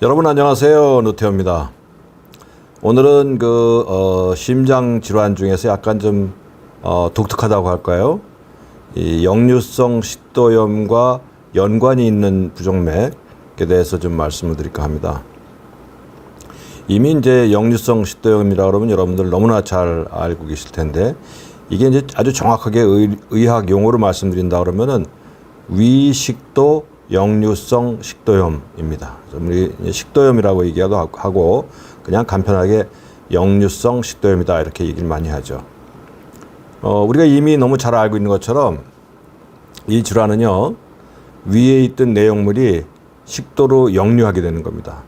여러분 안녕하세요. 노태우입니다. 오늘은 심장 질환 중에서 약간 좀 독특하다고 할까요? 이 역류성 식도염과 연관이 있는 부정맥에 대해서 좀 말씀을 드릴까 합니다. 이미 이제 역류성 식도염이라 그러면 여러분들 너무나 잘 알고 계실 텐데, 이게 이제 아주 정확하게 의학 용어로 말씀드린다 그러면은 위식도 역류성 식도염입니다. 우리 식도염이라고 얘기도 하고 그냥 간편하게 역류성 식도염이다 이렇게 얘기를 많이 하죠. 우리가 이미 너무 잘 알고 있는 것처럼 이 질환은요, 위에 있던 내용물이 식도로 역류하게 되는 겁니다.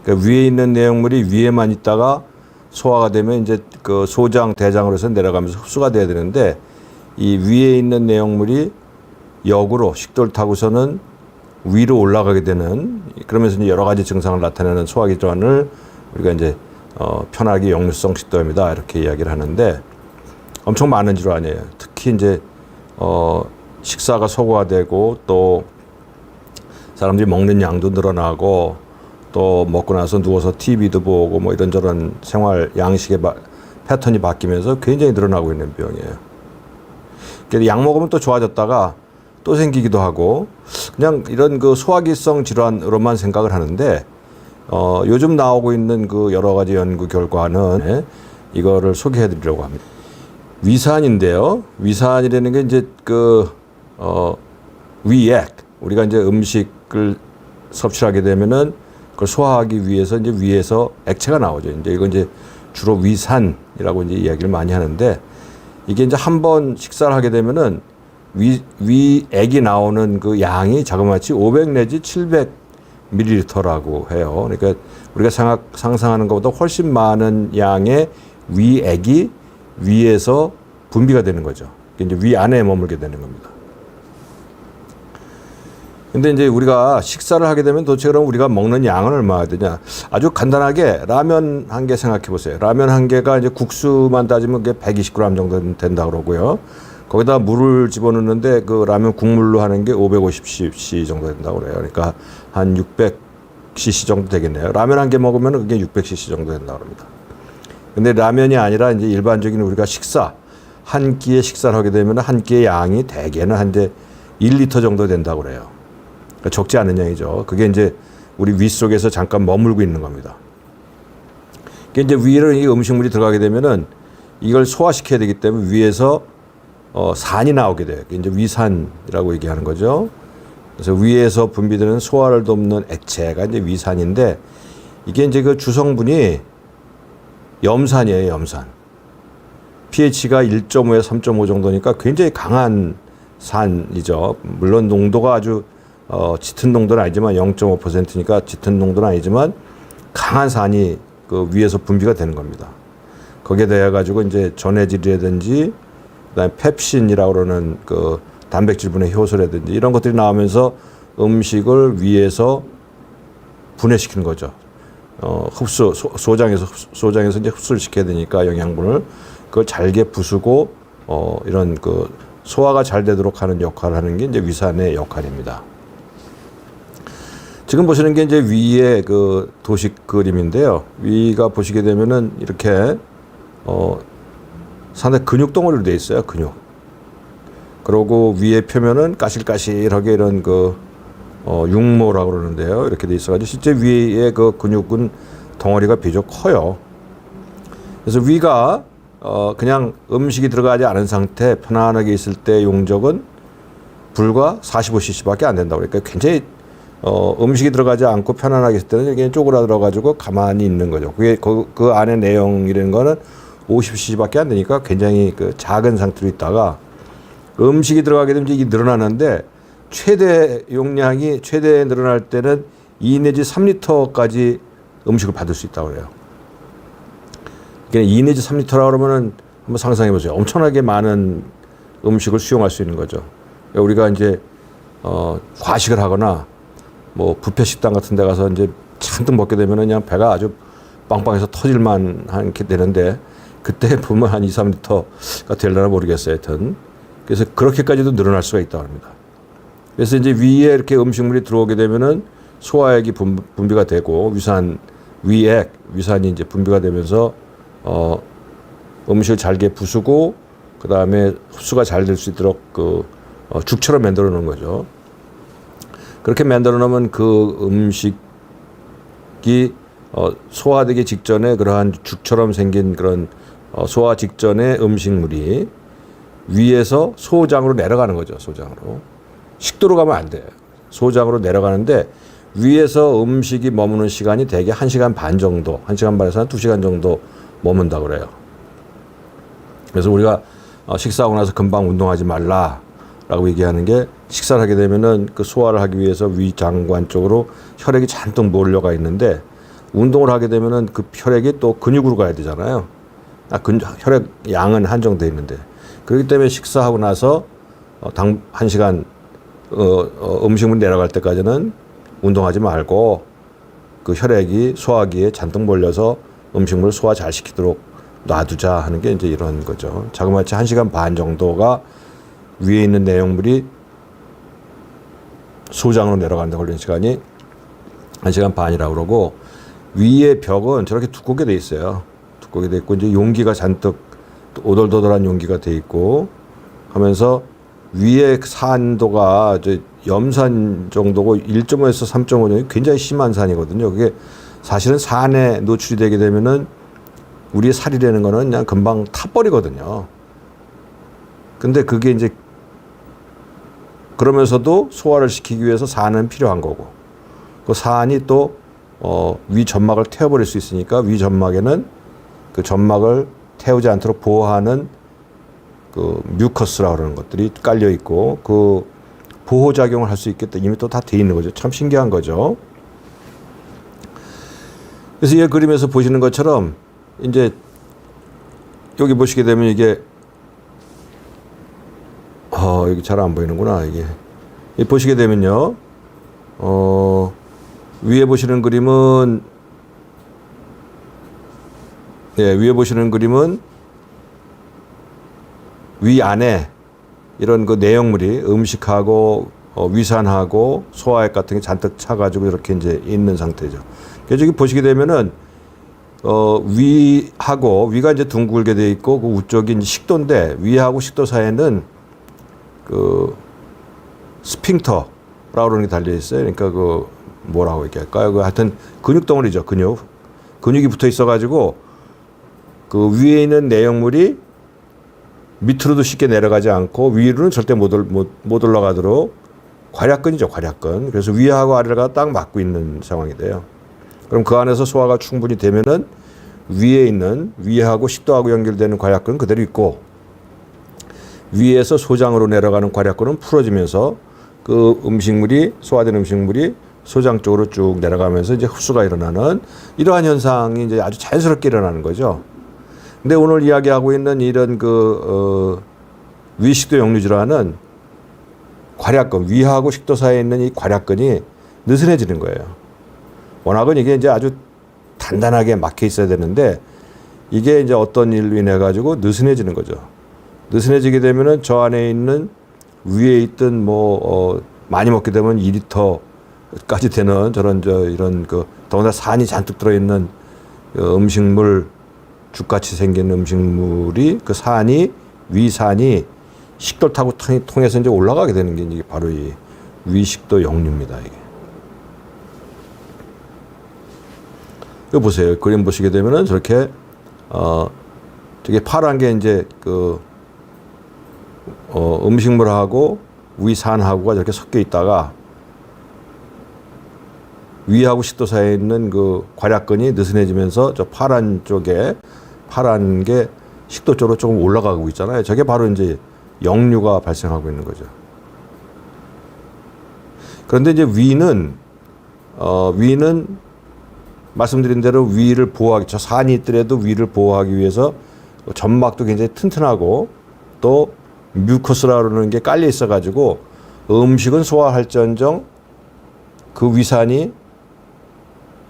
그러니까 위에 있는 내용물이 위에만 있다가 소화가 되면 이제 그 소장, 대장으로 해서 내려가면서 흡수가 돼야 되는데, 이 위에 있는 내용물이 역으로 식도를 타고서는 위로 올라가게 되는, 그러면서 이제 여러 가지 증상을 나타내는 소화기 질환을 우리가 이제 편하게 역류성 식도염이다 이렇게 이야기를 하는데, 엄청 많은 질환이에요. 특히 이제 식사가 소거되고 또 사람들이 먹는 양도 늘어나고 또 먹고 나서 누워서 TV도 보고 뭐 이런저런 생활 양식의 패턴이 바뀌면서 굉장히 늘어나고 있는 병이에요. 그래서 약 먹으면 또 좋아졌다가 또 생기기도 하고, 그냥 이런 그 소화기성 질환으로만 생각을 하는데, 요즘 나오고 있는 그 여러 가지 연구 결과는 이거를 소개해 드리려고 합니다. 위산인데요. 위산이라는 게 이제 위액. 우리가 이제 음식을 섭취하게 되면은 그걸 소화하기 위해서 이제 위에서 액체가 나오죠. 이제 이건 이제 주로 위산이라고 이제 이야기를 많이 하는데, 이게 이제 한번 식사를 하게 되면은 위액이 나오는 그 양이 자그마치 500 내지 700ml라고 해요. 그러니까 우리가 상상하는 것보다 훨씬 많은 양의 위액이 위에서 분비가 되는 거죠. 이제 위 안에 머물게 되는 겁니다. 근데 이제 우리가 식사를 하게 되면 도대체 그럼 우리가 먹는 양은 얼마나 되냐? 아주 간단하게 라면 한 개 생각해 보세요. 라면 한 개가 이제 국수만 따지면 그게 120g 정도 된다 그러고요. 거기다 물을 집어넣는데 그 라면 국물로 하는 게 550cc 정도 된다고 그래요. 그러니까 한 600cc 정도 되겠네요. 라면 한 개 먹으면 그게 600cc 정도 된다고 합니다. 근데 라면이 아니라 이제 일반적인 우리가 한 끼에 식사를 하게 되면 한 끼의 양이 대개는 한 이제 1리터 정도 된다고 그래요. 그러니까 적지 않은 양이죠. 그게 이제 우리 위 속에서 잠깐 머물고 있는 겁니다. 그게 이제 위로 이 음식물이 들어가게 되면은 이걸 소화시켜야 되기 때문에 위에서 산이 나오게 돼요. 이제 위산이라고 얘기하는 거죠. 그래서 위에서 분비되는 소화를 돕는 액체가 이제 위산인데, 이게 이제 그 주성분이 염산이에요, 염산. pH가 1.5에서 3.5 정도니까 굉장히 강한 산이죠. 물론 농도가 아주 짙은 농도는 아니지만 0.5%니까 짙은 농도는 아니지만 강한 산이 그 위에서 분비가 되는 겁니다. 거기에 대해 가지고 이제 전해질이라든지 그다음에 펩신이라고 그러는 그 단백질분해 효소라든지 이런 것들이 나오면서 음식을 위에서 분해시키는 거죠. 소장에서 이제 흡수를 시켜야 되니까 영양분을 그걸 잘게 부수고 이런 그 소화가 잘 되도록 하는 역할을 하는 게 이제 위산의 역할입니다. 지금 보시는 게 이제 위의 그 도식 그림인데요. 위가 보시게 되면은 이렇게 상당히 근육 덩어리로 되어 있어요. 근육. 그리고 위의 표면은 까실까실하게 이런 육모라고 그러는데요. 이렇게 돼 있어가지고 실제 위의 그 근육은 덩어리가 비교적 커요. 그래서 위가 그냥 음식이 들어가지 않은 상태 편안하게 있을 때 용적은 불과 45cc밖에 안 된다고. 그러니까 굉장히 음식이 들어가지 않고 편안하게 있을 때는 이게 쪼그라들어가지고 가만히 있는 거죠. 그게 그 안에 내용이라는 거는 50cc밖에 안 되니까 굉장히 그 작은 상태로 있다가 음식이 들어가게 되면 이게 늘어나는데 최대 늘어날 때는 2 내지 3리터까지 음식을 받을 수 있다고 그래요. 그러니까 2 내지 3리터라고 그러면은 한번 상상해 보세요. 엄청나게 많은 음식을 수용할 수 있는 거죠. 그러니까 우리가 이제 과식을 하거나 뭐 뷔페 식당 같은 데 가서 이제 잔뜩 먹게 되면은 그냥 배가 아주 빵빵해서 터질만 하게 되는데, 그때 보면 한 2, 3리터가 되려나 모르겠어요. 하여튼. 그래서 그렇게까지도 늘어날 수가 있다고 합니다. 그래서 이제 위에 이렇게 음식물이 들어오게 되면은 소화액이 분비가 되고 위산이 이제 분비가 되면서 음식을 잘게 부수고 그 다음에 흡수가 잘 될 수 있도록 죽처럼 만들어 놓은 거죠. 그렇게 만들어 놓으면 그 음식이 소화되기 직전에 그러한 죽처럼 생긴 그런 소화 직전의 음식물이 위에서 소장으로 내려가는 거죠. 소장으로. 식도로 가면 안 돼요. 소장으로 내려가는데 위에서 음식이 머무는 시간이 대개 1시간 반 정도, 1시간 반에서 한 2시간 정도 머문다고 그래요. 그래서 우리가 식사하고 나서 금방 운동하지 말라라고 얘기하는 게 식사를 하게 되면은 그 소화를 하기 위해서 위장관 쪽으로 혈액이 잔뜩 몰려가 있는데 운동을 하게 되면은 그 혈액이 또 근육으로 가야 되잖아요. 혈액 양은 한정되어 있는데 그렇기 때문에 식사하고 나서 1시간 음식물 내려갈 때까지는 운동하지 말고 그 혈액이 소화기에 잔뜩 몰려서 음식물을 소화 잘 시키도록 놔두자 하는 게 이제 이런 거죠. 자그마치 1시간 반 정도가 위에 있는 내용물이 소장으로 내려가는데 걸리는 시간이 1시간 반이라고 그러고 위의 벽은 저렇게 두껍게 돼 있어요. 두껍게 돼 있고 이제 용기가 잔뜩 오돌도돌한 용기가 돼 있고 하면서 위의 산도가 염산 정도고 1.5에서 3.5 정도 굉장히 심한 산이거든요. 그게 사실은 산에 노출이 되게 되면은 우리의 살이라는 거는 그냥 금방 타버리거든요. 근데 그게 이제 그러면서도 소화를 시키기 위해서 산은 필요한 거고 그 산이 또 위 점막을 태워버릴 수 있으니까 위 점막에는 그 점막을 태우지 않도록 보호하는 그 뮤커스라고 그러는 것들이 깔려 있고 그 보호작용을 할 수 있겠다. 이미 또 다 돼 있는 거죠. 참 신기한 거죠. 그래서 이 그림에서 보시는 것처럼 이제 여기 보시게 되면 이게 여기 잘 안 보이는구나. 이게 보시게 되면요. 위에 보시는 그림은 위에 보시는 그림은 위 안에 이런 그 내용물이 음식하고 위산하고 소화액 같은 게 잔뜩 차가지고 이렇게 이제 있는 상태죠. 그래서 여기 보시게 되면은 위가 이제 둥글게 돼 있고 그 우쪽이 이제 식도인데 위하고 식도 사이에는 그 스핑터라고 그러는 게 달려 있어요. 그러니까 그 뭐라고 얘기할까요? 그 하여튼 근육 덩어리죠. 근육이 붙어 있어가지고 그 위에 있는 내용물이 밑으로도 쉽게 내려가지 않고 위로는 절대 못 올라가도록 괄약근이죠. 괄약근. 그래서 위하고 아래가 딱 맞고 있는 상황이 돼요. 그럼 그 안에서 소화가 충분히 되면은 위에 있는 위하고 식도하고 연결되는 괄약근은 그대로 있고 위에서 소장으로 내려가는 괄약근은 풀어지면서 그 음식물이 소화된 음식물이 소장 쪽으로 쭉 내려가면서 이제 흡수가 일어나는 이러한 현상이 이제 아주 자연스럽게 일어나는 거죠. 근데 오늘 이야기하고 있는 이런 위식도 역류 질환은 괄약근, 위하고 식도 사이에 있는 이 괄약근이 느슨해지는 거예요. 워낙은 이게 이제 아주 단단하게 막혀 있어야 되는데 이게 이제 어떤 일로 인해 가지고 느슨해지는 거죠. 느슨해지게 되면은 저 안에 있는 위에 있던 많이 먹게 되면 2리터까지 되는 이런 더구나 산이 잔뜩 들어있는 음식물 죽같이 생긴 음식물이 그 위산이 식도를 타고 통해서 이제 올라가게 되는 게 이게 바로 이 위식도 역류입니다. 이게. 이거 보세요. 그림 보시게 되면은 저렇게 되게 파란 게 이제 음식물하고 위산하고가 저렇게 섞여 있다가 위하고 식도 사이에 있는 그 괄약근이 느슨해지면서 저 파란 게 식도 쪽으로 조금 올라가고 있잖아요. 저게 바로 이제 역류가 발생하고 있는 거죠. 그런데 이제 위는 말씀드린 대로 위를 보호하기, 저 산이 있더라도 위를 보호하기 위해서 점막도 굉장히 튼튼하고 또 뮤커스라고 그러는 게 깔려 있어가지고 음식은 소화할지언정 그 위산이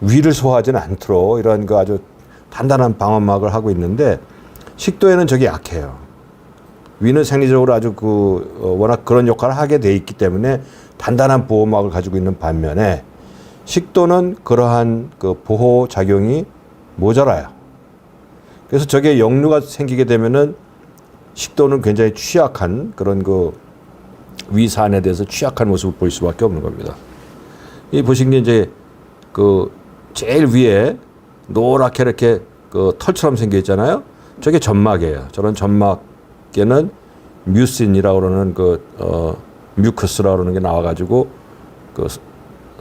위를 소화하지는 않도록 이런 그 아주 단단한 방어막을 하고 있는데 식도에는 저게 약해요. 위는 생리적으로 아주 워낙 그런 역할을 하게 돼 있기 때문에 단단한 보호막을 가지고 있는 반면에 식도는 그러한 그 보호 작용이 모자라요. 그래서 저게 역류가 생기게 되면은 식도는 굉장히 취약한 그런 그 위산에 대해서 취약한 모습을 보일 수밖에 없는 겁니다. 이 보신 게 이제 그 제일 위에 노랗게 이렇게 그 털처럼 생겨 있잖아요. 저게 점막이에요. 저런 점막에는 뮤신이라고 그러는 뮤커스라고 그러는 게 나와가지고 그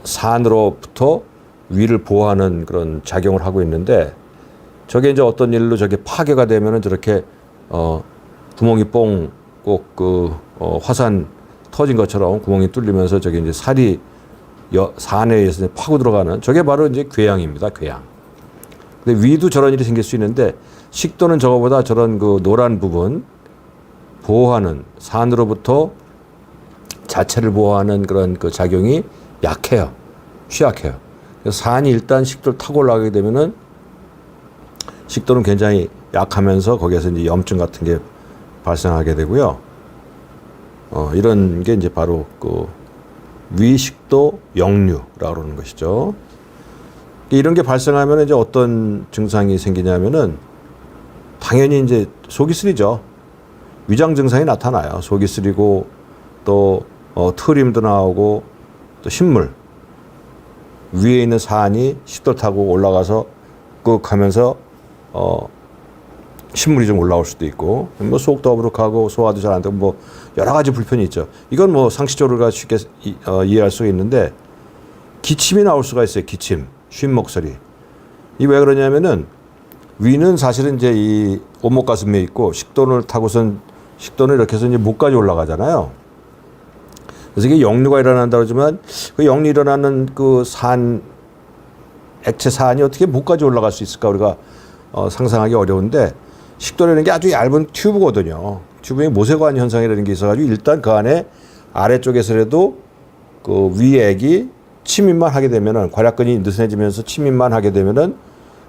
산으로부터 위를 보호하는 그런 작용을 하고 있는데 저게 이제 어떤 일로 저게 파괴가 되면은 저렇게 구멍이 뽕 꼭 화산 터진 것처럼 구멍이 뚫리면서 저게 이제 살이 산에 의해서 파고 들어가는 저게 바로 이제 궤양입니다. 궤양. 근데 위도 저런 일이 생길 수 있는데 식도는 저거보다 저런 그 노란 부분 보호하는 산으로부터 자체를 보호하는 그런 그 작용이 약해요. 취약해요. 그래서 산이 일단 식도를 타고 올라가게 되면은 식도는 굉장히 약하면서 거기에서 이제 염증 같은 게 발생하게 되고요. 이런 게 이제 바로 그 위식도 역류라고 그러는 것이죠. 이런 게 발생하면 이제 어떤 증상이 생기냐면은 당연히 이제 속이 쓰리죠. 위장 증상이 나타나요. 속이 쓰리고 또 트림도 나오고 또 신물 위에 있는 산이 식도를 타고 올라가서 끄 하면서 신물이 좀 올라올 수도 있고 뭐 속도 어부룩하고 소화도 잘 안 되고 뭐 여러 가지 불편이 있죠. 이건 뭐 상식적으로 쉽게 이해할 수가 있는데 기침이 나올 수가 있어요. 기침, 쉰 목소리. 이 왜 그러냐면은 위는 사실은 이제 이 온목 가슴에 있고 식도를 타고선 식도는 이렇게 해서 이제 목까지 올라가잖아요. 그래서 이게 역류가 일어난다 그러지만 그 역류 일어나는 그 액체 산이 어떻게 목까지 올라갈 수 있을까 우리가 상상하기 어려운데 식도라는 게 아주 얇은 튜브거든요. 튜브에 모세관 현상이라는 게 있어가지고 일단 그 안에 아래쪽에서라도 그 위액이 침입만 하게 되면은 괄약근이 느슨해지면서 침입만 하게 되면은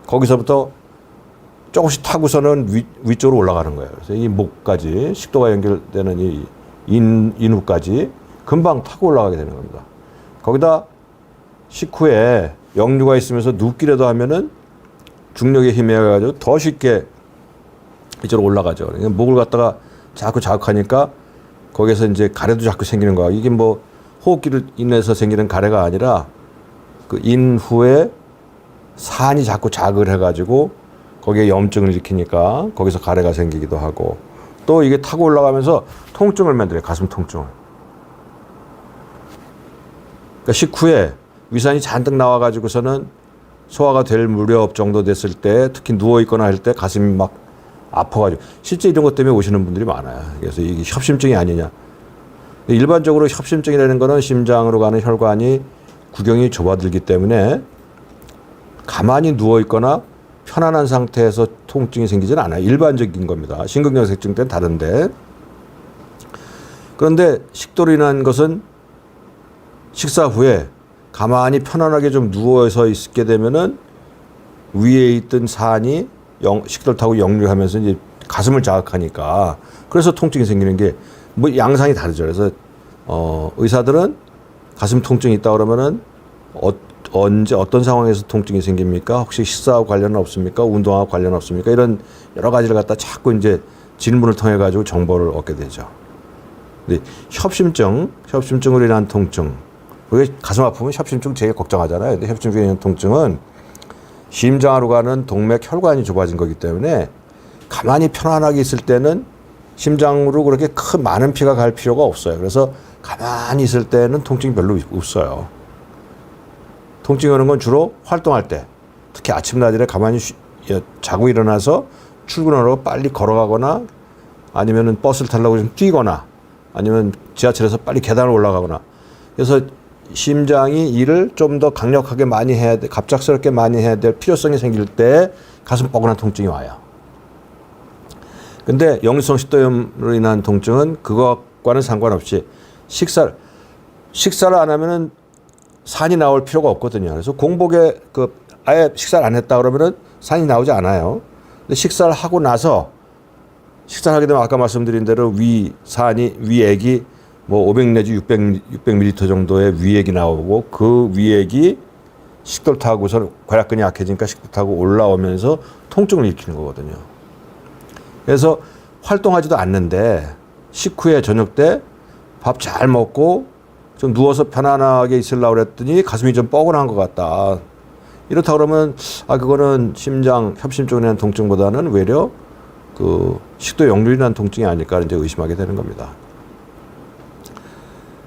거기서부터 조금씩 타고서는 위쪽으로 올라가는 거예요. 그래서 이 목까지 식도가 연결되는 이 인후까지 금방 타고 올라가게 되는 겁니다. 거기다 식후에 역류가 있으면서 눕기라도 하면은 중력에 힘에 가지고 더 쉽게 이쪽으로 올라가죠. 그러니까 목을 갖다가 자꾸 자극하니까 거기에서 이제 가래도 자꾸 생기는 거야. 이게 뭐 호흡기를 인해서 생기는 가래가 아니라 그 인후에 산이 자꾸 자극을 해가지고 거기에 염증을 일으키니까 거기서 가래가 생기기도 하고 또 이게 타고 올라가면서 통증을 만들어요. 가슴 통증을. 그러니까 식후에 위산이 잔뜩 나와가지고서는 소화가 될 무렵 정도 됐을 때 특히 누워있거나 할 때 가슴이 막 아파가지고 실제 이런 것 때문에 오시는 분들이 많아요. 그래서 이게 협심증이 아니냐. 일반적으로 협심증이라는 거는 심장으로 가는 혈관이 구경이 좁아들기 때문에 가만히 누워있거나 편안한 상태에서 통증이 생기지는 않아요. 일반적인 겁니다. 심근경색증 때는 다른데. 그런데 식도로 인한 것은 식사 후에 가만히 편안하게 좀 누워서 있게 되면은 위에 있던 산이 식도를 타고 역류하면서 이제 가슴을 자극하니까 그래서 통증이 생기는 게 뭐 양상이 다르죠. 그래서 의사들은 가슴 통증이 있다 그러면은 언제 어떤 상황에서 통증이 생깁니까? 혹시 식사하고 관련은 없습니까? 운동하고 관련 없습니까? 이런 여러 가지를 갖다 자꾸 이제 질문을 통해 가지고 정보를 얻게 되죠. 근데 협심증으로 인한 통증. 우리 가슴 아프면 협심증 제일 걱정하잖아요. 근데 협심증에 인한 통증은 심장으로 가는 동맥 혈관이 좁아진 거기 때문에 가만히 편안하게 있을 때는 심장으로 그렇게 많은 피가 갈 필요가 없어요. 그래서 가만히 있을 때는 통증이 별로 없어요. 통증이 오는 건 주로 활동할 때, 특히 아침 낮에 가만히 자고 일어나서 출근하러 빨리 걸어가거나 아니면 버스를 타려고 좀 뛰거나 아니면 지하철에서 빨리 계단을 올라가거나 그래서 심장이 일을 좀 더 강력하게 많이 해야 돼, 갑작스럽게 많이 해야 될 필요성이 생길 때 가슴 뻐근한 통증이 와요. 근데 역류성 식도염으로 인한 통증은 그것과는 상관없이 식사를 안 하면은 산이 나올 필요가 없거든요. 그래서 공복에 아예 식사를 안 했다 그러면은 산이 나오지 않아요. 근데 식사를 하고 나서 식사를 하게 되면 아까 말씀드린 대로 위액이 뭐 500 내지 600ml 정도의 위액이 나오고 그 위액이 식도를 타고서 괄약근이 약해지니까 식도 타고 올라오면서 통증을 일으키는 거거든요. 그래서 활동하지도 않는데 식후에 저녁 때 밥 잘 먹고 좀 누워서 편안하게 있으려고 그랬더니 가슴이 좀 뻐근한 것 같다. 이렇다 그러면 그거는 심장 협심 쪽에 대한 통증보다는 외려 그 식도 역류인한 통증이 아닐까 이제 의심하게 되는 겁니다.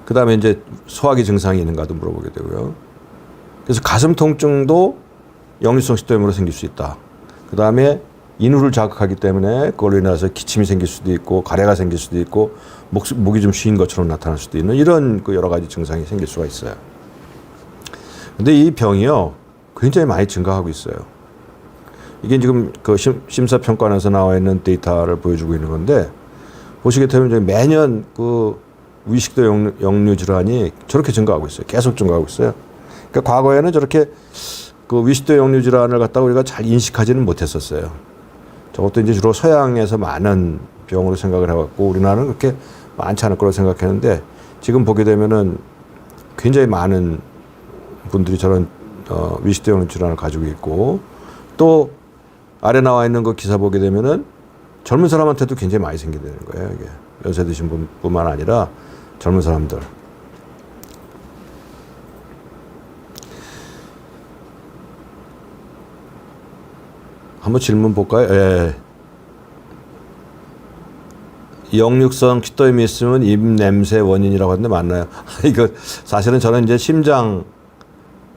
그 다음에 이제 소화기 증상이 있는가도 물어보게 되고요. 그래서 가슴 통증도 역류성 식도염으로 생길 수 있다. 그 다음에 인후를 자극하기 때문에 그걸로 인해서 기침이 생길 수도 있고 가래가 생길 수도 있고 목이 좀 쉬인 것처럼 나타날 수도 있는 이런 그 여러 가지 증상이 생길 수가 있어요. 근데 이 병이요 굉장히 많이 증가하고 있어요. 이게 지금 그 심사평가원에서 나와 있는 데이터를 보여주고 있는 건데 보시게 되면 이제 매년 그 위식도 역류 질환이 저렇게 증가하고 있어요. 계속 증가하고 있어요. 그러니까 과거에는 저렇게 그 위식도 역류 질환을 갖다가 우리가 잘 인식하지는 못했었어요. 저것도 이제 주로 서양에서 많은 병으로 생각을 해왔고 우리나라는 그렇게 많지 않을 거라고 생각했는데 지금 보게 되면은 굉장히 많은 분들이 저런 위식도 역류 질환을 가지고 있고 또 아래 나와 있는 그 기사 보게 되면은 젊은 사람한테도 굉장히 많이 생기게 되는 거예요. 이게 연세 드신 분뿐만 아니라 젊은 사람들. 한번 질문 볼까요? 예. 역류성 식도염이 있으면 입 냄새 원인이라고 하는데 맞나요? 이거 사실은 저는 이제 심장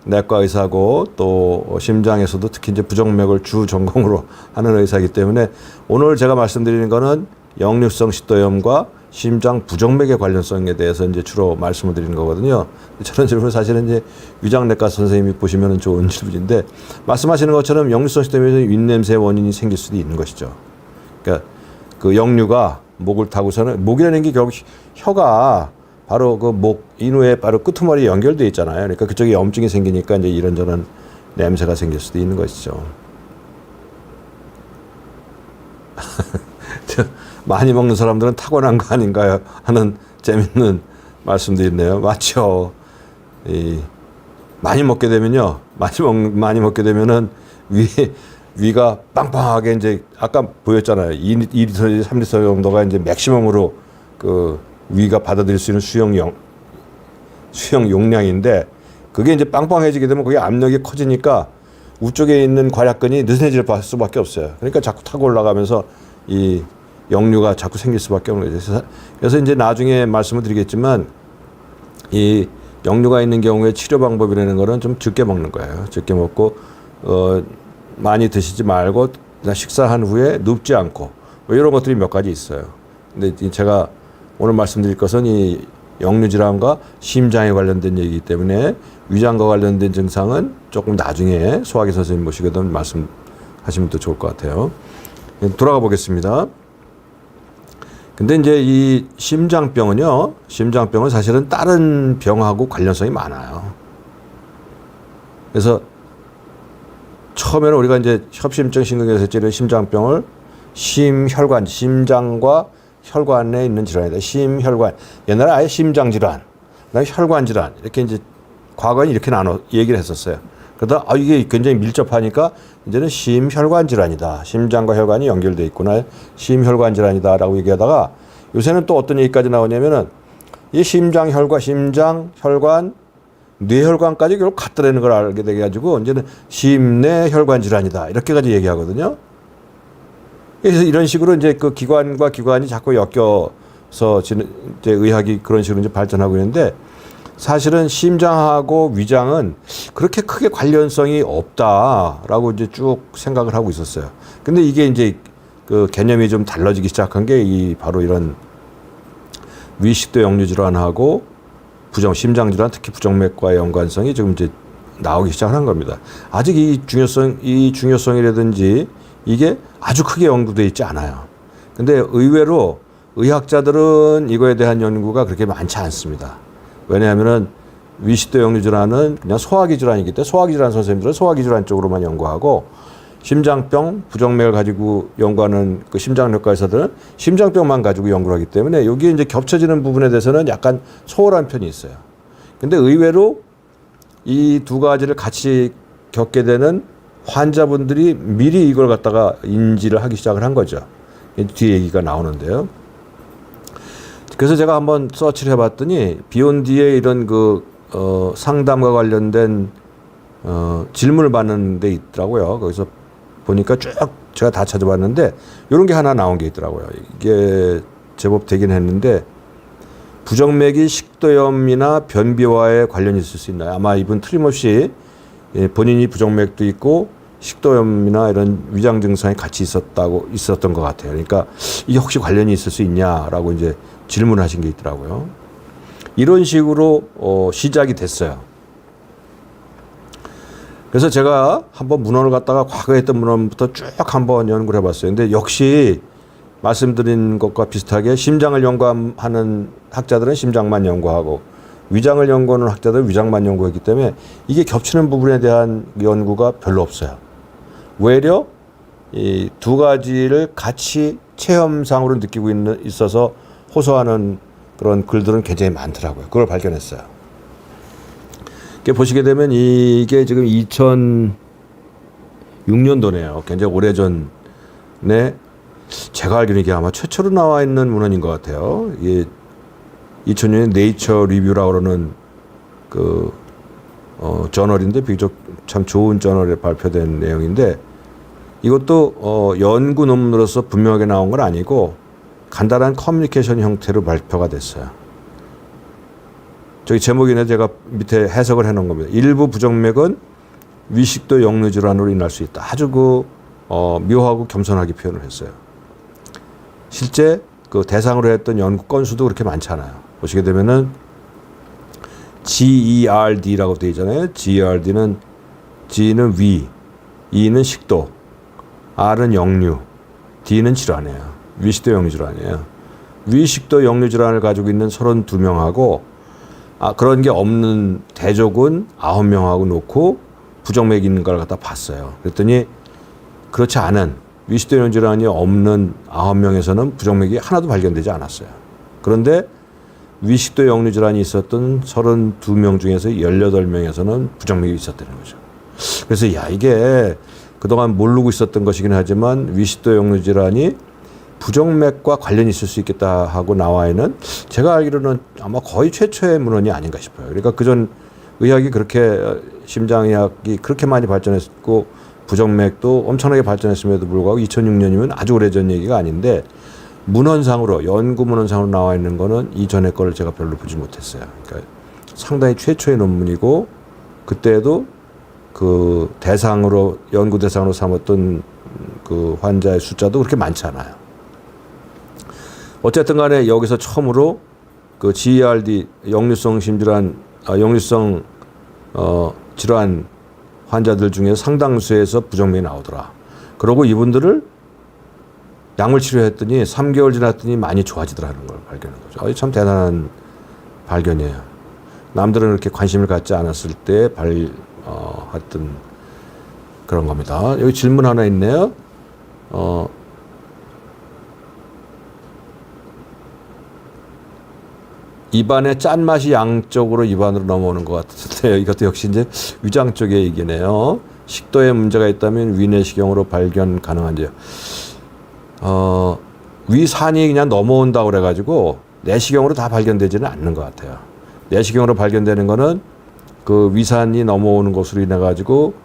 내과 의사고 또 심장에서도 특히 이제 부정맥을 주 전공으로 하는 의사이기 때문에 오늘 제가 말씀드리는 거는 역류성 식도염과 심장 부정맥의 관련성에 대해서 이제 주로 말씀을 드리는 거거든요. 저런 질문은 사실은 이제 위장내과 선생님이 보시면 좋은 질문인데 말씀하시는 것처럼 역류성 식도염에서 윗냄새 원인이 생길 수도 있는 것이죠. 그러니까 그 역류가 목을 타고서는 목이라는 게 결국 혀가 바로 그 목 인후에 바로 끄트머리에 연결되어 있잖아요. 그러니까 그쪽에 염증이 생기니까 이제 이런저런 냄새가 생길 수도 있는 것이죠. 많이 먹는 사람들은 타고난 거 아닌가요? 하는 재밌는 말씀도 있네요. 맞죠. 많이 먹게 되면요. 많이 먹게 되면은 위가 빵빵하게 이제 아까 보였잖아요. 2리터, 3리터 정도가 이제 맥시멈으로 그 위가 받아들일 수 있는 수용 용량인데 그게 이제 빵빵해지게 되면 그게 압력이 커지니까 우쪽에 있는 괄약근이 느슨해질 수밖에 없어요. 그러니까 자꾸 타고 올라가면서 이 역류가 자꾸 생길 수밖에 없는 거죠. 그래서 이제 나중에 말씀을 드리겠지만 이 역류가 있는 경우에 치료 방법이라는 거는 좀 적게 먹는 거예요. 적게 먹고 많이 드시지 말고 식사한 후에 눕지 않고 뭐 이런 것들이 몇 가지 있어요. 근데 제가 오늘 말씀드릴 것은 이 역류 질환과 심장에 관련된 얘기이기 때문에 위장과 관련된 증상은 조금 나중에 소화기 선생님 모시거든 말씀하시면 더 좋을 것 같아요. 돌아가 보겠습니다. 근데 이제 이 심장병은요, 심장병은 사실은 다른 병하고 관련성이 많아요. 그래서 처음에는 우리가 이제 협심증 신경계에서 찌르는 심장병을 심혈관, 심장과 혈관에 있는 질환이다. 심혈관. 옛날에 아예 심장 질환, 그다음에 혈관 질환 이렇게 이제 과거에 이렇게 나눠 얘기를 했었어요. 그러다 이게 굉장히 밀접하니까 이제는 심혈관 질환이다. 심장과 혈관이 연결돼 있구나. 심혈관 질환이다라고 얘기하다가 요새는 또 어떤 얘기까지 나오냐면은 이 심장, 혈관, 뇌혈관까지 결국 갖다대는 걸 알게 돼 가지고 이제는 심뇌혈관 질환이다. 이렇게까지 얘기하거든요. 그래서 이런 식으로 이제 그 기관과 기관이 자꾸 엮여서 이제 의학이 그런 식으로 이제 발전하고 있는데 사실은 심장하고 위장은 그렇게 크게 관련성이 없다라고 이제 쭉 생각을 하고 있었어요. 근데 이게 이제 그 개념이 좀 달라지기 시작한 게 이 바로 이런 위식도 역류 질환하고 심장 질환, 특히 부정맥과의 연관성이 지금 이제 나오기 시작한 겁니다. 아직 이 중요성이라든지 이게 아주 크게 연구되어 있지 않아요. 근데 의외로 의학자들은 이거에 대한 연구가 그렇게 많지 않습니다. 왜냐하면은 위식도 역류 질환은 그냥 소화기 질환이기 때문에 소화기 질환 선생님들은 소화기 질환 쪽으로만 연구하고 심장병, 부정맥을 가지고 연구하는 그 심장내과 의사들은 심장병만 가지고 연구를 하기 때문에 여기에 이제 겹쳐지는 부분에 대해서는 약간 소홀한 편이 있어요. 근데 의외로 이 두 가지를 같이 겪게 되는 환자분들이 미리 이걸 갖다가 인지를 하기 시작을 한 거죠. 뒤에 얘기가 나오는데요. 그래서 제가 한번 서치를 해봤더니 비욘디에 이런 상담과 관련된 질문을 받는 데 있더라고요. 거기서 보니까 쭉 제가 다 찾아봤는데 이런 게 하나 나온 게 있더라고요. 이게 제법 되긴 했는데 부정맥이 식도염이나 변비와의 관련이 있을 수 있나요? 아마 이분 틀림없이 본인이 부정맥도 있고 식도염이나 이런 위장 증상이 같이 있었던 것 같아요. 그러니까 이게 혹시 관련이 있을 수 있냐라고 이제 질문하신 게 있더라고요. 이런 식으로 시작이 됐어요. 그래서 제가 한번 문헌을 갖다가 과거에 했던 문헌부터 쭉 한번 연구를 해봤어요. 근데 역시 말씀드린 것과 비슷하게 심장을 연구하는 학자들은 심장만 연구하고 위장을 연구하는 학자들은 위장만 연구했기 때문에 이게 겹치는 부분에 대한 연구가 별로 없어요. 오히려 이 두 가지를 같이 체험상으로 느끼고 있어서 호소하는 그런 글들은 굉장히 많더라고요. 그걸 발견했어요. 이렇게 보시게 되면 이게 지금 2006년도네요. 굉장히 오래전에 제가 알기로는 이게 아마 최초로 나와 있는 문헌인 것 같아요. 이게 2000년에 네이처 리뷰라고 그러는 저널인데 비교적 참 좋은 저널에 발표된 내용인데 이것도 연구 논문으로서 분명하게 나온 건 아니고 간단한 커뮤니케이션 형태로 발표가 됐어요. 저기 제목이네 제가 밑에 해석을 해놓은 겁니다. 일부 부정맥은 위식도 역류 질환으로 인할 수 있다. 아주 묘하고 겸손하게 표현을 했어요. 실제 대상으로 했던 연구 건수도 그렇게 많지 않아요. 보시게 되면은 GERD라고 되어 있잖아요. GERD는 G는 위, E는 식도, R은 역류, D는 질환이에요. 위식도 역류 질환이에요. 위식도 역류 질환을 가지고 있는 32명하고 그런 게 없는 대조군 9명하고 놓고 부정맥이 있는 걸 갖다 봤어요. 그랬더니 그렇지 않은 위식도 역류 질환이 없는 9명에서는 부정맥이 하나도 발견되지 않았어요. 그런데 위식도 역류 질환이 있었던 32명 중에서 18명에서는 부정맥이 있었다는 거죠. 그래서 이게 그동안 모르고 있었던 것이긴 하지만 위식도 역류 질환이 부정맥과 관련이 있을 수 있겠다 하고 나와 있는 제가 알기로는 아마 거의 최초의 문헌이 아닌가 싶어요. 그러니까 그전 의학이 그렇게 심장의학이 그렇게 많이 발전했고 부정맥도 엄청나게 발전했음에도 불구하고 2006년이면 아주 오래전 얘기가 아닌데 문헌상으로 연구 문헌상으로 나와 있는 거는 이전의 거를 제가 별로 보지 못했어요. 그러니까 상당히 최초의 논문이고 그때도 대상으로 연구 대상으로 삼았던 환자의 숫자도 그렇게 많지 않아요. 어쨌든 간에 여기서 처음으로 GERD 역류성 심질환 역류성 질환 환자들 중에 상당수에서 부정맥이 나오더라. 그러고 이분들을 약물 치료했더니 3개월 지났더니 많이 좋아지더라는 걸 발견한 거죠. 참 대단한 발견이에요. 남들은 그렇게 관심을 갖지 않았을 때 했던 그런 겁니다. 여기 질문 하나 있네요. 입안의 짠맛이 양쪽으로 입안으로 넘어오는 것 같은데 이것도 역시 이제 위장 쪽의 얘기네요. 식도에 문제가 있다면 위내시경으로 발견 가능한지요. 위산이 그냥 넘어온다고 그래가지고 내시경으로 다 발견되지는 않는 것 같아요. 내시경으로 발견되는 거는 위산이 넘어오는 것으로 인해 가지고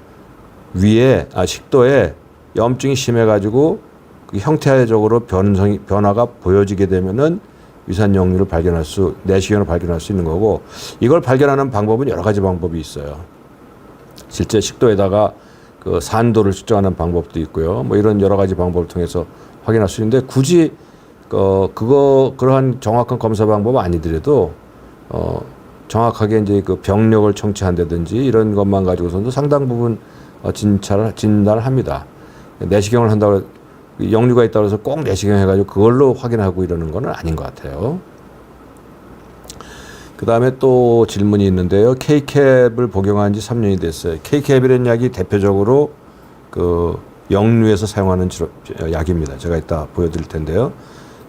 식도에 염증이 심해 가지고 형태적으로 변화가 보여지게 되면은 위산 역류를 내시경으로 발견할 수 있는 거고 이걸 발견하는 방법은 여러 가지 방법이 있어요. 실제 식도에다가 산도를 측정하는 방법도 있고요. 뭐 이런 여러 가지 방법을 통해서 확인할 수 있는데 굳이 그러한 정확한 검사 방법은 아니더라도 정확하게 이제 병력을 청취한다든지 이런 것만 가지고서도 상당 부분 진단을 합니다. 내시경을 한다고 역류가 있다고 해서 꼭 내시경 해가지고 그걸로 확인하고 이러는 거는 아닌 것 같아요. 그 다음에 또 질문이 있는데요. K캡을 복용한 지 3년이 됐어요. K캡이라는 약이 대표적으로 역류에서 사용하는 약입니다. 제가 이따 보여드릴 텐데요.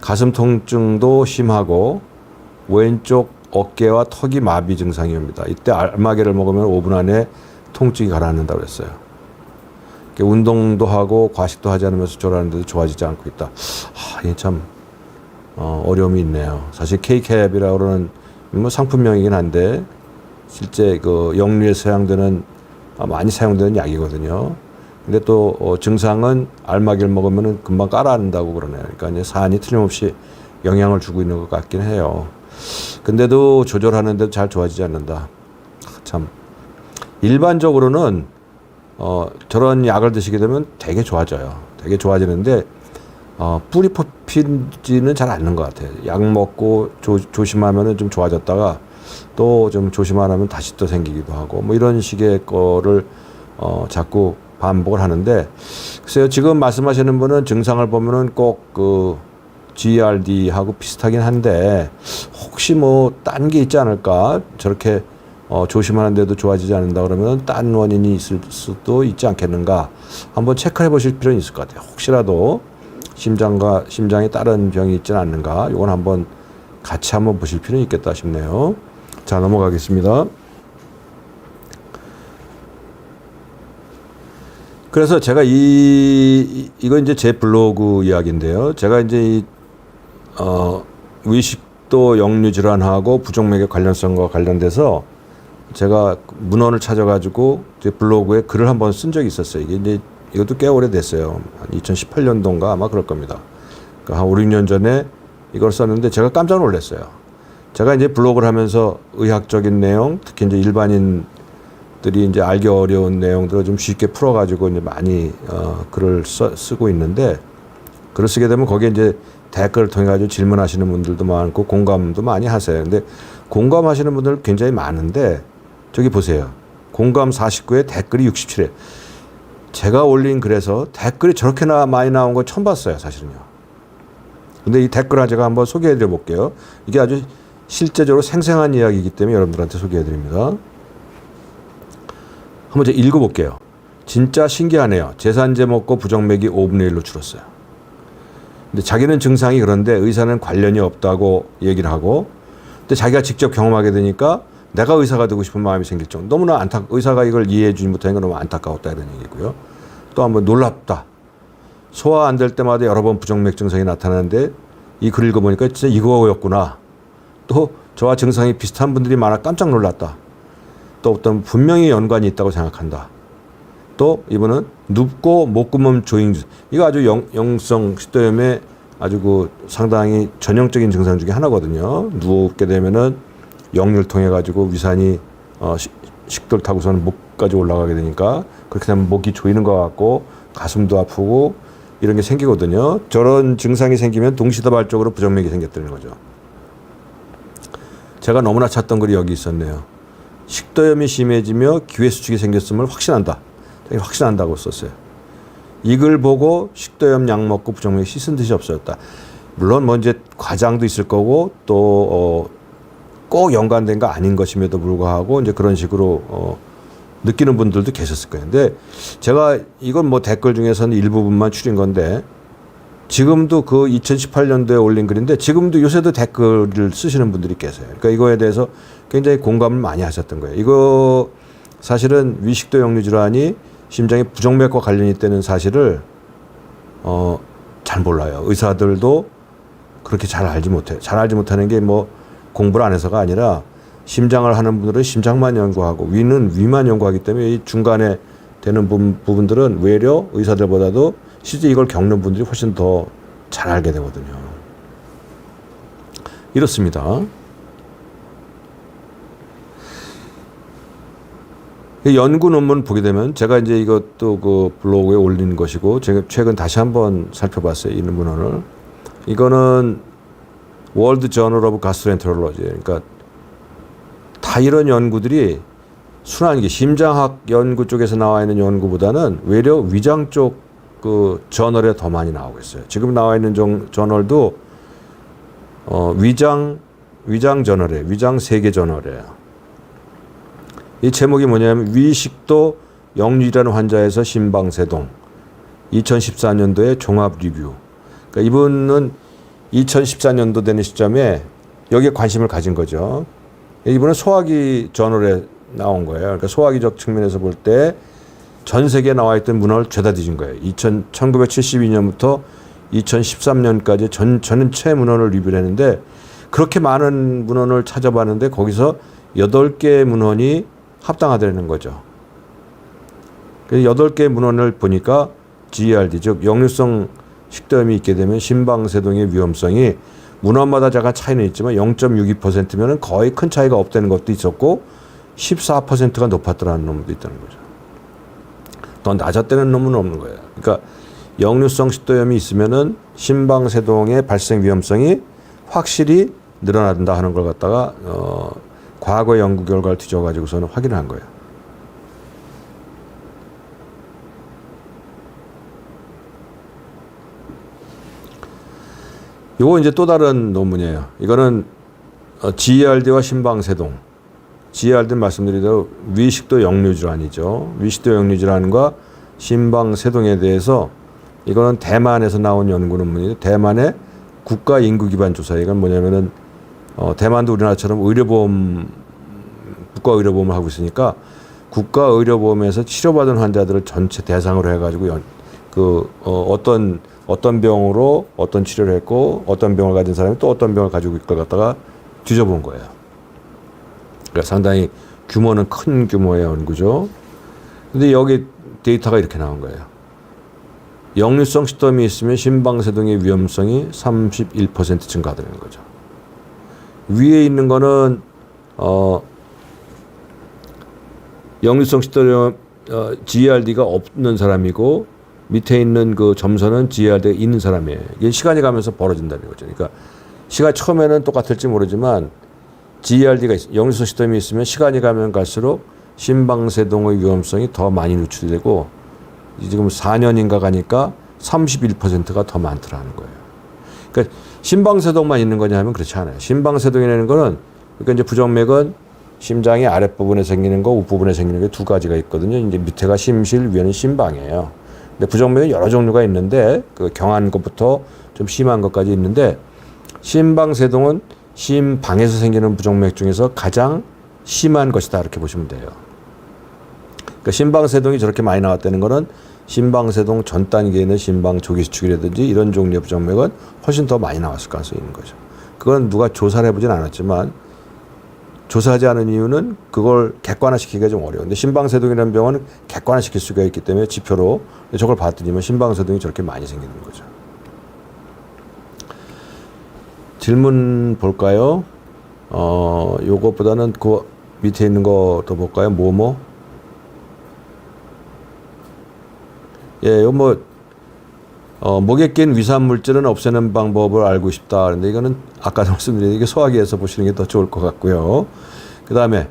가슴 통증도 심하고 왼쪽 어깨와 턱이 마비 증상이 옵니다. 이때 알마개를 먹으면 5분 안에 통증이 가라앉는다고 그랬어요. 운동도 하고 과식도 하지 않으면서 조절하는데도 좋아지지 않고 있다. 이게 참 어려움이 있네요. 사실 K캡이라고 그러는 뭐 상품명이긴 한데 실제 그 역류에 사용되는 많이 사용되는 약이거든요. 근데 또 증상은 알마기를 먹으면 금방 깔아앉는다고 그러네요. 그러니까 이제 사안이 틀림없이 영향을 주고 있는 것 같긴 해요. 근데도 조절하는데도 잘 좋아지지 않는다. 참 일반적으로는 저런 약을 드시게 되면 되게 좋아져요. 되게 좋아지는데 뿌리 뽑히지는 잘 않는 것 같아요. 약 먹고 조심하면은 좀 좋아졌다가 또 좀 조심 안 하면 다시 또 생기기도 하고 뭐 이런 식의 거를 자꾸 반복을 하는데 글쎄요, 지금 말씀하시는 분은 증상을 보면은 꼭 그 GERD하고 비슷하긴 한데 혹시 뭐 딴 게 있지 않을까? 저렇게 조심하는데도 좋아지지 않는다 그러면 딴 원인이 있을 수도 있지 않겠는가? 한번 체크해 보실 필요는 있을 것 같아요. 혹시라도 심장에 다른 병이 있지는 않는가? 이건 한번 같이 한번 보실 필요는 있겠다 싶네요. 자, 넘어가겠습니다. 그래서 제가 이거 이제 제 블로그 이야기인데요. 제가 이제 위식도 역류 질환하고 부정맥의 관련성과 관련돼서 제가 문헌을 찾아가지고 제 블로그에 글을 한번 쓴 적이 있었어요. 이게 이제 이것도 꽤 오래됐어요. 한 2018년도인가 아마 그럴 겁니다. 그러니까 한 5, 6년 전에 이걸 썼는데 제가 깜짝 놀랐어요. 제가 이제 블로그를 하면서 의학적인 내용, 특히 이제 일반인들이 이제 알기 어려운 내용들을 좀 쉽게 풀어가지고 이제 많이 글을 쓰고 있는데 글을 쓰게 되면 거기에 이제 댓글을 통해 가지고 질문하시는 분들도 많고 공감도 많이 하세요. 근데 공감하시는 분들 굉장히 많은데 저기 보세요. 공감 49에 댓글이 67에. 제가 올린 글에서 댓글이 저렇게 많이 나온 거 처음 봤어요, 사실은요. 근데 이 댓글을 제가 한번 소개해 드려 볼게요. 이게 아주 실제적으로 생생한 이야기이기 때문에 여러분들한테 소개해 드립니다. 한번 제가 읽어 볼게요. 진짜 신기하네요. 제산제 먹고 부정맥이 5분의 1로 줄었어요. 근데 자기는 증상이 그런데 의사는 관련이 없다고 얘기를 하고, 근데 자기가 직접 경험하게 되니까 내가 의사가 되고 싶은 마음이 생길 정도. 너무나 의사가 이걸 이해해 주지 못하니까 너무 안타까웠다 이런 얘기고요. 또 한번 놀랍다. 소화 안 될 때마다 여러 번 부정맥 증상이 나타나는데 이 글을 읽어보니까 진짜 이거였구나. 또 저와 증상이 비슷한 분들이 많아 깜짝 놀랐다. 또 어떤 분명히 연관이 있다고 생각한다. 또 이분은 눕고 목구멍 조잉, 이거 아주 영성 식도염의 아주 그 상당히 전형적인 증상 중에 하나거든요. 누우게 되면은 역류를 통해 가지고 위산이 식도를 타고서는 목까지 올라가게 되니까 그렇게 되면 목이 조이는 것 같고 가슴도 아프고 이런 게 생기거든요. 저런 증상이 생기면 동시다발적으로 부정맥이 생겼다는 거죠. 제가 너무나 찾던 글이 여기 있었네요. 식도염이 심해지며 기회수축이 생겼음을 확신한다. 확신한다고 썼어요. 이 글 보고 식도염 약 먹고 부정맥이 씻은 듯이 없어졌다. 물론 뭐 이제 과장도 있을 거고 또 꼭 연관된 거 아닌 것임에도 불구하고 이제 그런 식으로 느끼는 분들도 계셨을 거예요. 근데 제가 이건 뭐 댓글 중에서는 일부분만 추린 건데 지금도 그 2018년도에 올린 글인데 지금도 요새도 댓글을 쓰시는 분들이 계세요. 그러니까 이거에 대해서 굉장히 공감을 많이 하셨던 거예요. 이거 사실은 위식도 역류 질환이 심장의 부정맥과 관련이 있다는 사실을 잘 몰라요. 의사들도 그렇게 잘 알지 못해요. 잘 알지 못하는 게 뭐 공부를 안 해서가 아니라 심장을 하는 분들은 심장만 연구하고 위는 위만 연구하기 때문에 이 중간에 되는 부분들은 외려 의사들보다도 실제 이걸 겪는 분들이 훨씬 더 잘 알게 되거든요. 이렇습니다. 연구 논문 보게 되면 제가 이제 이것도 그 블로그에 올린 것이고 제가 최근 다시 한번 살펴봤어요. 이 논문을. 이거는 월드 저널 오브 가스트로엔테롤로지. 그러니까 다 이런 연구들이 순한 게 심장학 연구 쪽에서 나와 있는 연구보다는 외려 위장 쪽 그 저널에 더 많이 나오고 있어요. 지금 나와 있는 저널도 위장 저널이에요. 위장 세계 저널이에요. 이 제목이 뭐냐면 위식도 역류질환 환자에서 심방세동 2014년도의 종합 리뷰. 그러니까 이분은 2014년도 되는 시점에 여기에 관심을 가진 거죠. 이분은 소화기 저널에 나온 거예요. 그러니까 소화기적 측면에서 볼 때 전 세계에 나와 있던 문헌을 죄다 뒤진 거예요. 1972년부터 2013년까지 전체 문헌을 리뷰를 했는데 그렇게 많은 문헌을 찾아봤는데 거기서 8개의 문헌이 합당하다는 거죠. 그래서 8개의 문헌을 보니까 GERD, 즉 역류성 식도염이 있게 되면 심방세동의 위험성이 문헌마다 약간 차이는 있지만 0.62%면 거의 큰 차이가 없다는 것도 있었고 14%가 높았더라는 놈도 있다는 거죠. 더 낮았다는 놈은 없는 거예요. 그러니까 역류성 식도염이 있으면은 심방세동의 발생 위험성이 확실히 늘어난다 하는 걸 갖다가 과거 연구 결과를 뒤져가지고서는 확인을 한 거예요. 요거 이제 또 다른 논문이에요. 이거는 GERD와 심방세동. GERD는 말씀드린 대로 위식도 역류질환이죠. 위식도 역류질환과 심방세동에 대해서 이거는 대만에서 나온 연구 논문인데 대만의 국가 인구 기반 조사. 이건 뭐냐면은 대만도 우리나라처럼 의료보험 국가 의료보험을 하고 있으니까 국가 의료보험에서 치료받은 환자들을 전체 대상으로 해가지고 어떤 병으로 어떤 치료를 했고 어떤 병을 가진 사람이 또 어떤 병을 가지고 있을 걸 갖다가 뒤져본 거예요. 그러니까 상당히 규모는 큰 규모의 연구죠. 근데 여기 데이터가 이렇게 나온 거예요. 역류성 식도염이 있으면 심방세동의 위험성이 31% 증가되는 거죠. 위에 있는 거는 역류성 식도염 GERD가 없는 사람이고 밑에 있는 그 점선은 GERD가 있는 사람이에요. 이게 시간이 가면서 벌어진다는 거죠. 그러니까 시간 처음에는 똑같을지 모르지만 GERD가 역류성 식도염이 있으면 시간이 가면 갈수록 심방세동의 위험성이 더 많이 노출되고 지금 4년인가 가니까 31%가 더 많더라는 거예요. 그러니까 심방세동만 있는 거냐 하면 그렇지 않아요. 심방세동이라는 거는 그러니까 이제 부정맥은 심장의 아랫부분에 생기는 거, 윗부분에 생기는 게 두 가지가 있거든요. 이제 밑에가 심실, 위에는 심방이에요. 근데 부정맥은 여러 종류가 있는데 그 경한 것부터 좀 심한 것까지 있는데 심방세동은 심방에서 생기는 부정맥 중에서 가장 심한 것이다 이렇게 보시면 돼요. 그러니까 심방세동이 저렇게 많이 나왔다는 거는 심방세동 전 단계에 있는 심방 조기수축이라든지 이런 종류의 부정맥은 훨씬 더 많이 나왔을 가능성이 있는 거죠. 그건 누가 조사를 해보진 않았지만 조사하지 않은 이유는 그걸 객관화시키기가 좀 어려워요. 근데 심방세동이라는 병은 객관화시킬 수가 있기 때문에 지표로 저걸 봤더니만 심방세동이 저렇게 많이 생기는 거죠. 질문 볼까요? 요것보다는 그 밑에 있는 거 더 볼까요? 예, 요 목에 낀 위산물질은 없애는 방법을 알고 싶다. 그런데 이거는 아까 말씀드린 이게 소화기에서 보시는 게 더 좋을 것 같고요. 그 다음에,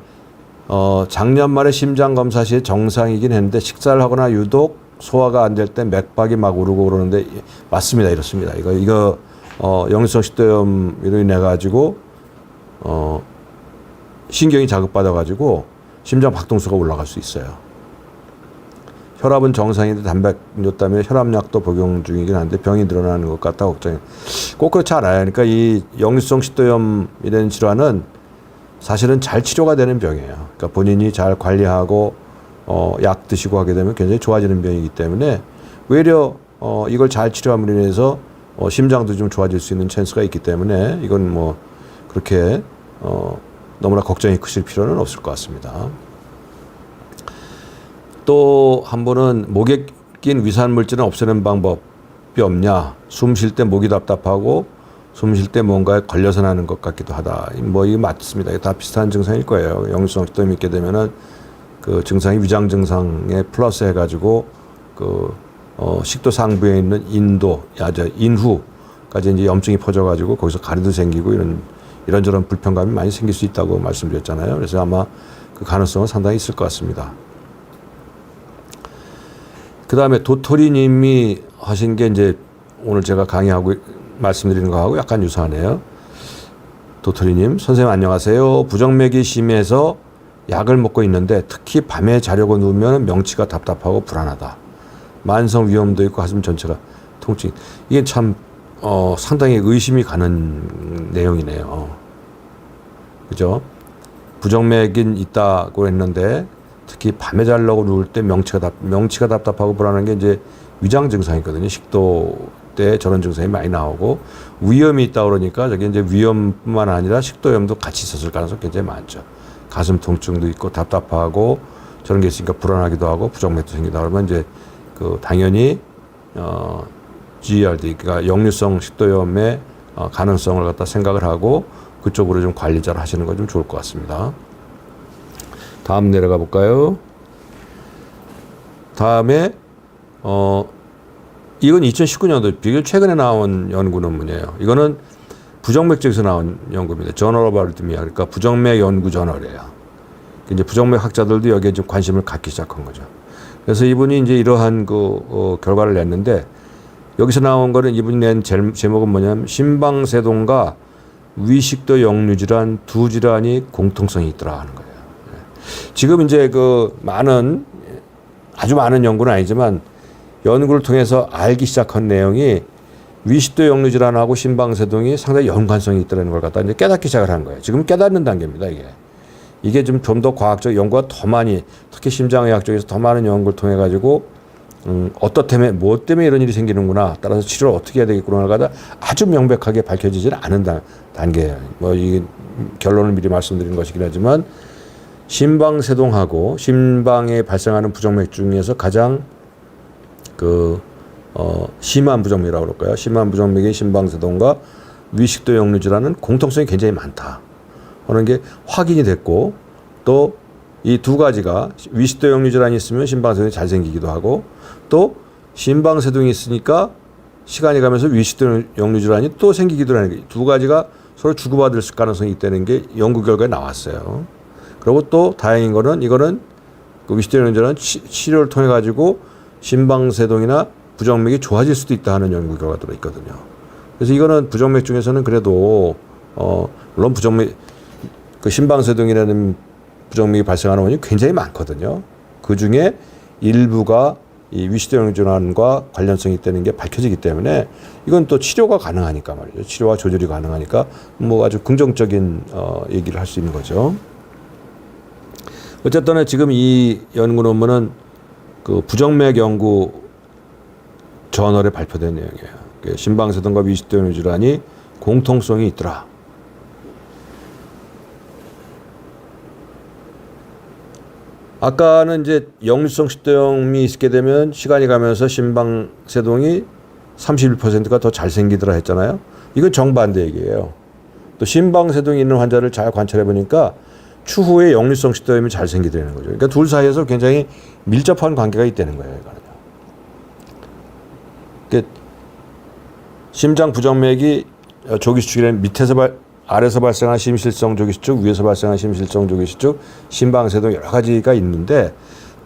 작년 말에 심장 검사 시에 정상이긴 했는데 식사를 하거나 유독 소화가 안 될 때 맥박이 막 오르고 그러는데 맞습니다. 이렇습니다. 이거 역류성 식도염으로 인해 가지고 신경이 자극받아 가지고 심장 박동수가 올라갈 수 있어요. 혈압은 정상인데 단백뇨 때문에 혈압약도 복용 중이긴 한데 병이 늘어나는 것 같다 걱정해. 꼭 그렇지 않아요. 그러니까 이 역류성 식도염이라는 질환은 사실은 잘 치료가 되는 병이에요. 그러니까 본인이 잘 관리하고 약 드시고 하게 되면 굉장히 좋아지는 병이기 때문에 오히려 이걸 잘 치료함으로 인해서 심장도 좀 좋아질 수 있는 찬스가 있기 때문에 이건 뭐 그렇게 너무나 걱정이 크실 필요는 없을 것 같습니다. 또 한 분은 목에 낀 위산물질은 없애는 방법이 없냐. 숨 쉴 때 목이 답답하고 숨 쉴 때 뭔가에 걸려서 나는 것 같기도 하다. 이게 맞습니다. 이게 다 비슷한 증상일 거예요. 역류성 식도염이 있게 되면은 그 증상이 위장 증상에 플러스 해가지고 식도 상부에 있는 인후까지 이제 염증이 퍼져가지고 거기서 가래도 생기고 이런저런 불편감이 많이 생길 수 있다고 말씀드렸잖아요. 그래서 아마 그 가능성은 상당히 있을 것 같습니다. 그 다음에 도토리님이 하신 게 이제 오늘 제가 강의하고 말씀드리는 거하고 약간 유사하네요. 도토리님, 선생님 안녕하세요. 부정맥이 심해서 약을 먹고 있는데 특히 밤에 자려고 누우면 명치가 답답하고 불안하다. 만성 위염도 있고 가슴 전체가 통증. 이게 참 상당히 의심이 가는 내용이네요. 그죠? 부정맥인 있다고 했는데 특히 밤에 자려고 누울 때 명치가 답답하고 불안한 게 이제 위장 증상이거든요. 식도 때 저런 증상이 많이 나오고 위염이 있다 그러니까 저게 이제 위염뿐만 아니라 식도염도 같이 있었을 가능성이 굉장히 많죠. 가슴 통증도 있고 답답하고 저런 게 있으니까 불안하기도 하고 부정맥도 생기다 그러면 이제 그 당연히 GERD 그러니까 역류성 식도염의 가능성을 갖다 생각을 하고 그쪽으로 좀 관리 잘 하시는 거 좀 좋을 것 같습니다. 다음 내려가 볼까요? 다음에 이건 2019년도 비교적 최근에 나온 연구 논문이에요. 이거는 부정맥 쪽에서 나온 연구입니다. 저널 오브 아리트미아 그러니까 부정맥 연구 저널이에요. 이제 부정맥 학자들도 여기에 좀 관심을 갖기 시작한 거죠. 그래서 이분이 이제 이러한 결과를 냈는데 여기서 나온 거는 이분이 낸 제목은 뭐냐면 심방세동과 위식도 역류질환 두 질환이 공통성이 있더라 하는 거예요. 지금 이제 아주 많은 연구는 아니지만 연구를 통해서 알기 시작한 내용이 위식도 역류질환하고 심방세동이 상당히 연관성이 있다는 걸 갖다 이제 깨닫기 시작을 한 거예요. 지금 깨닫는 단계입니다, 이게 좀 더 과학적 연구가 더 많이 특히 심장의학 쪽에서 더 많은 연구를 통해 가지고 뭐 때문에 이런 일이 생기는구나 따라서 치료를 어떻게 해야 되겠구나를 갖다 아주 명백하게 밝혀지지는 않은 단계예요. 이 결론을 미리 말씀드리는 것이긴 하지만 심방세동하고 심방에 발생하는 부정맥 중에서 가장 심한 부정맥이라고 그럴까요? 심한 부정맥의 심방세동과 위식도 역류질환은 공통성이 굉장히 많다 하는 게 확인이 됐고 또 이 두 가지가 위식도 역류질환이 있으면 심방세동이 잘 생기기도 하고 또 심방세동이 있으니까 시간이 가면서 위식도 역류질환이 또 생기기도 하는 게 두 가지가 서로 주고받을 가능성이 있다는 게 연구 결과에 나왔어요. 그리고 또 다행인 거는 이거는 그 위식도 역류질환 치료를 통해 가지고 심방세동이나 부정맥이 좋아질 수도 있다 하는 연구 결과도 있거든요. 그래서 이거는 부정맥 중에서는 그래도 물론 부정맥 심방세동이라는 부정맥이 발생하는 원인이 굉장히 많거든요. 그 중에 일부가 이 위식도 역류질환과 관련성이 있다는 게 밝혀지기 때문에 이건 또 치료가 가능하니까 말이죠. 치료와 조절이 가능하니까 아주 긍정적인 얘기를 할 수 있는 거죠. 어쨌든 지금 이 연구 논문은 그 부정맥 연구 저널에 발표된 내용이에요. 심방세동과 위식도 역류질환이 공통성이 있더라. 아까는 이제 역류성 식도염이 있게 되면 시간이 가면서 심방세동이 31%가 더 잘 생기더라 했잖아요. 이건 정반대 얘기예요. 또 심방세동이 있는 환자를 잘 관찰해 보니까 추후에 역류성 식도염이 잘 생기더라는 거죠. 그러니까 둘 사이에서 굉장히 밀접한 관계가 있다는 거예요. 그러니까 심장 부정맥이 조기수축이라는 아래서 발생한 심실성 조기수축, 위에서 발생한 심실성 조기수축, 심방세동 여러 가지가 있는데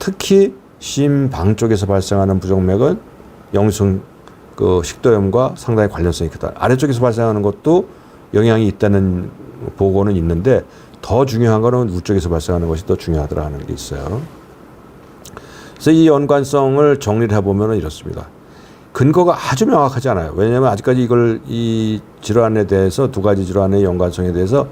특히 심방 쪽에서 발생하는 부정맥은 역류성 식도염과 상당히 관련성이 크다. 아래쪽에서 발생하는 것도 영향이 있다는 보고는 있는데 더 중요한 거는 위쪽에서 발생하는 것이 더 중요하더라는 게 있어요. 그래서 이 연관성을 정리를 해보면 이렇습니다. 근거가 아주 명확하지 않아요. 왜냐하면 아직까지 이 질환에 대해서 두 가지 질환의 연관성에 대해서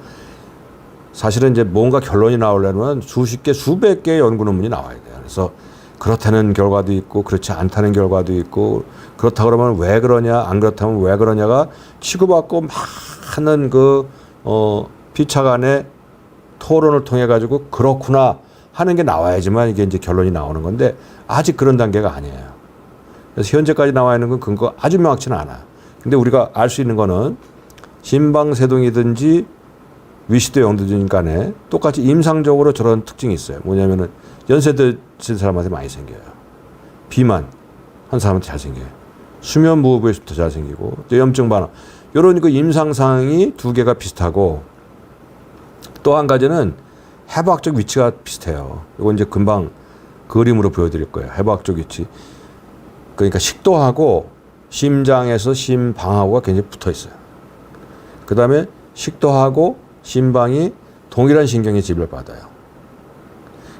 사실은 이제 뭔가 결론이 나오려면 수십 개, 수백 개의 연구 논문이 나와야 돼요. 그래서 그렇다는 결과도 있고 그렇지 않다는 결과도 있고 그렇다 그러면 왜 그러냐 안 그렇다면 왜 그러냐가 치고받고 많은 피차 간의 토론을 통해 가지고 그렇구나 하는 게 나와야지만 이게 이제 결론이 나오는 건데 아직 그런 단계가 아니에요. 그래서 현재까지 나와 있는 건 근거가 아주 명확치는 않아요. 근데 우리가 알 수 있는 거는 심방세동이든지 위식도 역류든 간에 똑같이 임상적으로 저런 특징이 있어요. 뭐냐면은 연세 든 사람한테 많이 생겨요. 비만 한 사람한테 잘 생겨요. 수면 무호흡에서부터 잘 생기고 또 염증 반응 이런 임상상이 두 개가 비슷하고 또 한 가지는 해부학적 위치가 비슷해요. 이건 이제 금방 그림으로 보여드릴 거예요. 해부학적 위치. 그러니까 식도하고 심장에서 심방하고가 굉장히 붙어 있어요. 그 다음에 식도하고 심방이 동일한 신경의 지배를 받아요.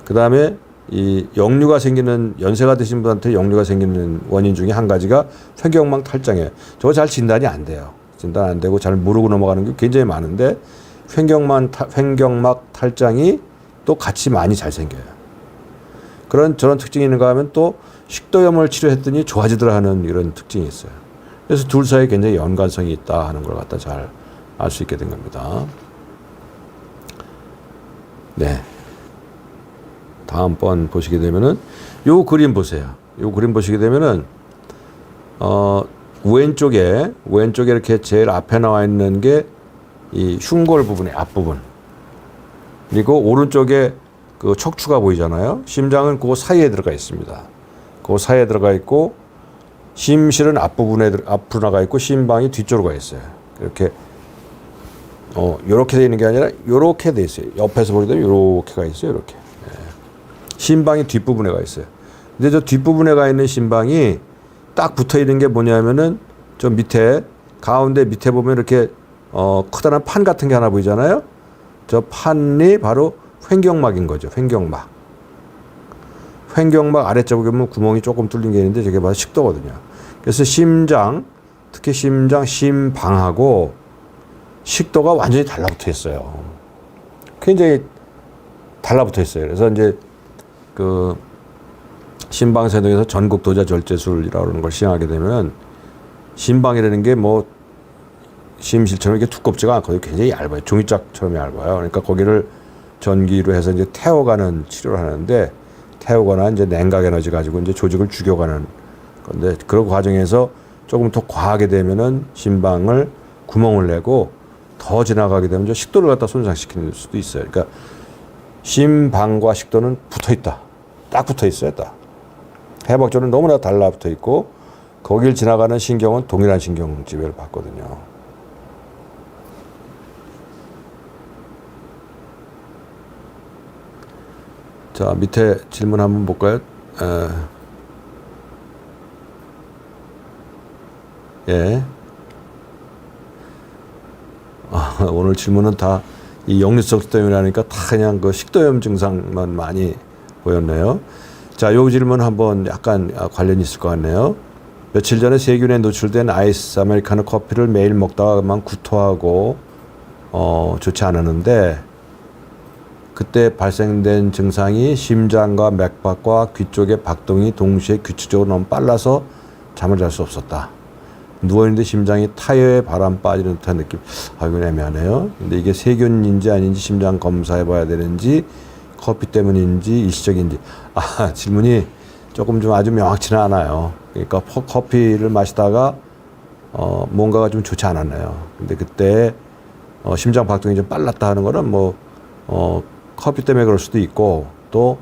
그 다음에 이 역류가 생기는 연세가 드신 분한테 역류가 생기는 원인 중에 한 가지가 폐경망 탈장이에요. 저거 잘 진단이 안 돼요. 진단 안 되고 잘 모르고 넘어가는 게 굉장히 많은데 횡격막 탈장이 또 같이 많이 잘 생겨요. 저런 특징이 있는가 하면 또 식도염을 치료했더니 좋아지더라 하는 이런 특징이 있어요. 그래서 둘 사이에 굉장히 연관성이 있다 하는 걸 갖다 잘 알 수 있게 된 겁니다. 네. 다음번 보시게 되면은 요 그림 보세요. 요 그림 보시게 되면은 왼쪽에 이렇게 제일 앞에 나와 있는 게 이 흉골 부분의 앞부분. 그리고 오른쪽에 그 척추가 보이잖아요. 심장은 그 사이에 들어가 있습니다. 그 사이에 들어가 있고 심실은 앞부분에 앞으로 나가 있고 심방이 뒤쪽으로 가 있어요. 이렇게 요렇게 돼 있는 게 아니라 요렇게 돼 있어요. 옆에서 보게 되면 요렇게 가 있어요. 이렇게. 심방이 뒷부분에 가 있어요. 근데 저 뒷부분에 가 있는 심방이 딱 붙어 있는 게 뭐냐면은 저 밑에 가운데 밑에 보면 이렇게 커다란 판 같은 게 하나 보이잖아요. 저 판이 바로 횡격막인 거죠. 횡격막. 횡격막 아래쪽에 보면 구멍이 조금 뚫린 게 있는데 저게 바로 식도거든요. 그래서 심장, 특히 심방하고 식도가 완전히 달라붙어 있어요. 굉장히 달라붙어 있어요. 그래서 이제 그 심방세동에서 전국도자 절제술이라고 하는 걸 시행하게 되면 심방이라는 게 뭐 심실처럼 이렇게 두껍지가 않거든요. 굉장히 얇아요. 종이짝처럼 얇아요. 그러니까 거기를 전기로 해서 이제 태워가는 치료를 하는데 태우거나 이제 냉각 에너지 가지고 이제 조직을 죽여가는 건데 그런 과정에서 조금 더 과하게 되면은 심방을 구멍을 내고 더 지나가게 되면 저 식도를 갖다 손상시키는 수도 있어요. 그러니까 심방과 식도는 붙어 있다. 딱 붙어 있어요. 딱. 해박조는 너무나 달라붙어 있고 거길 지나가는 신경은 동일한 신경 지배를 받거든요. 자, 밑에 질문 한번 볼까요? 예. 오늘 질문은 다 이 역류성 식도염이라니까 다 그냥 그 식도염 증상만 많이 보였네요. 자, 요 질문 한번 약간 관련이 있을 것 같네요. 며칠 전에 세균에 노출된 아이스 아메리카노 커피를 매일 먹다가만 구토하고 좋지 않았는데 그때 발생된 증상이 심장과 맥박과 귀 쪽의 박동이 동시에 규칙적으로 너무 빨라서 잠을 잘 수 없었다. 누워있는데 심장이 타이어에 바람 빠지는 듯한 느낌. 이건 애매하네요. 근데 이게 세균인지 아닌지 심장 검사해봐야 되는지 커피 때문인지 일시적인지. 질문이 조금 좀 아주 명확치는 않아요. 그러니까 커피를 마시다가 뭔가가 좀 좋지 않았네요. 근데 그때 심장 박동이 좀 빨랐다 하는 거는 커피 때문에 그럴 수도 있고 또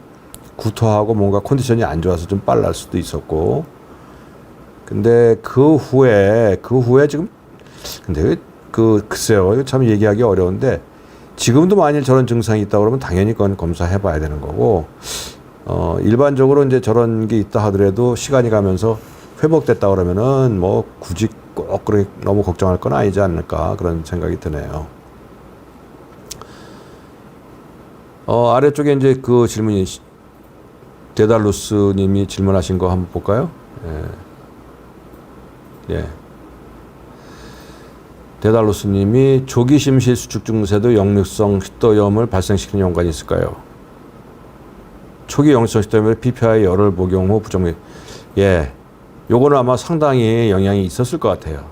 구토하고 뭔가 컨디션이 안 좋아서 좀 빨랄 수도 있었고 근데 그 후에 지금 근데 글쎄요 참 얘기하기 어려운데 지금도 만일 저런 증상이 있다 그러면 당연히 그건 검사해 봐야 되는 거고 일반적으로 이제 저런 게 있다 하더라도 시간이 가면서 회복됐다 그러면은 뭐 굳이 꼭 그렇게 너무 걱정할 건 아니지 않을까 그런 생각이 드네요. 아래쪽에 이제 그 질문이 데달루스 님이 질문하신 거 한번 볼까요? 예. 데달루스 님이 조기 심실 수축 증세도 역류성 식도염을 발생시키는 연관이 있을까요? 초기 역류성 식도염에 PPI 열을 복용 후 부정맥. 예. 요거는 아마 상당히 영향이 있었을 것 같아요.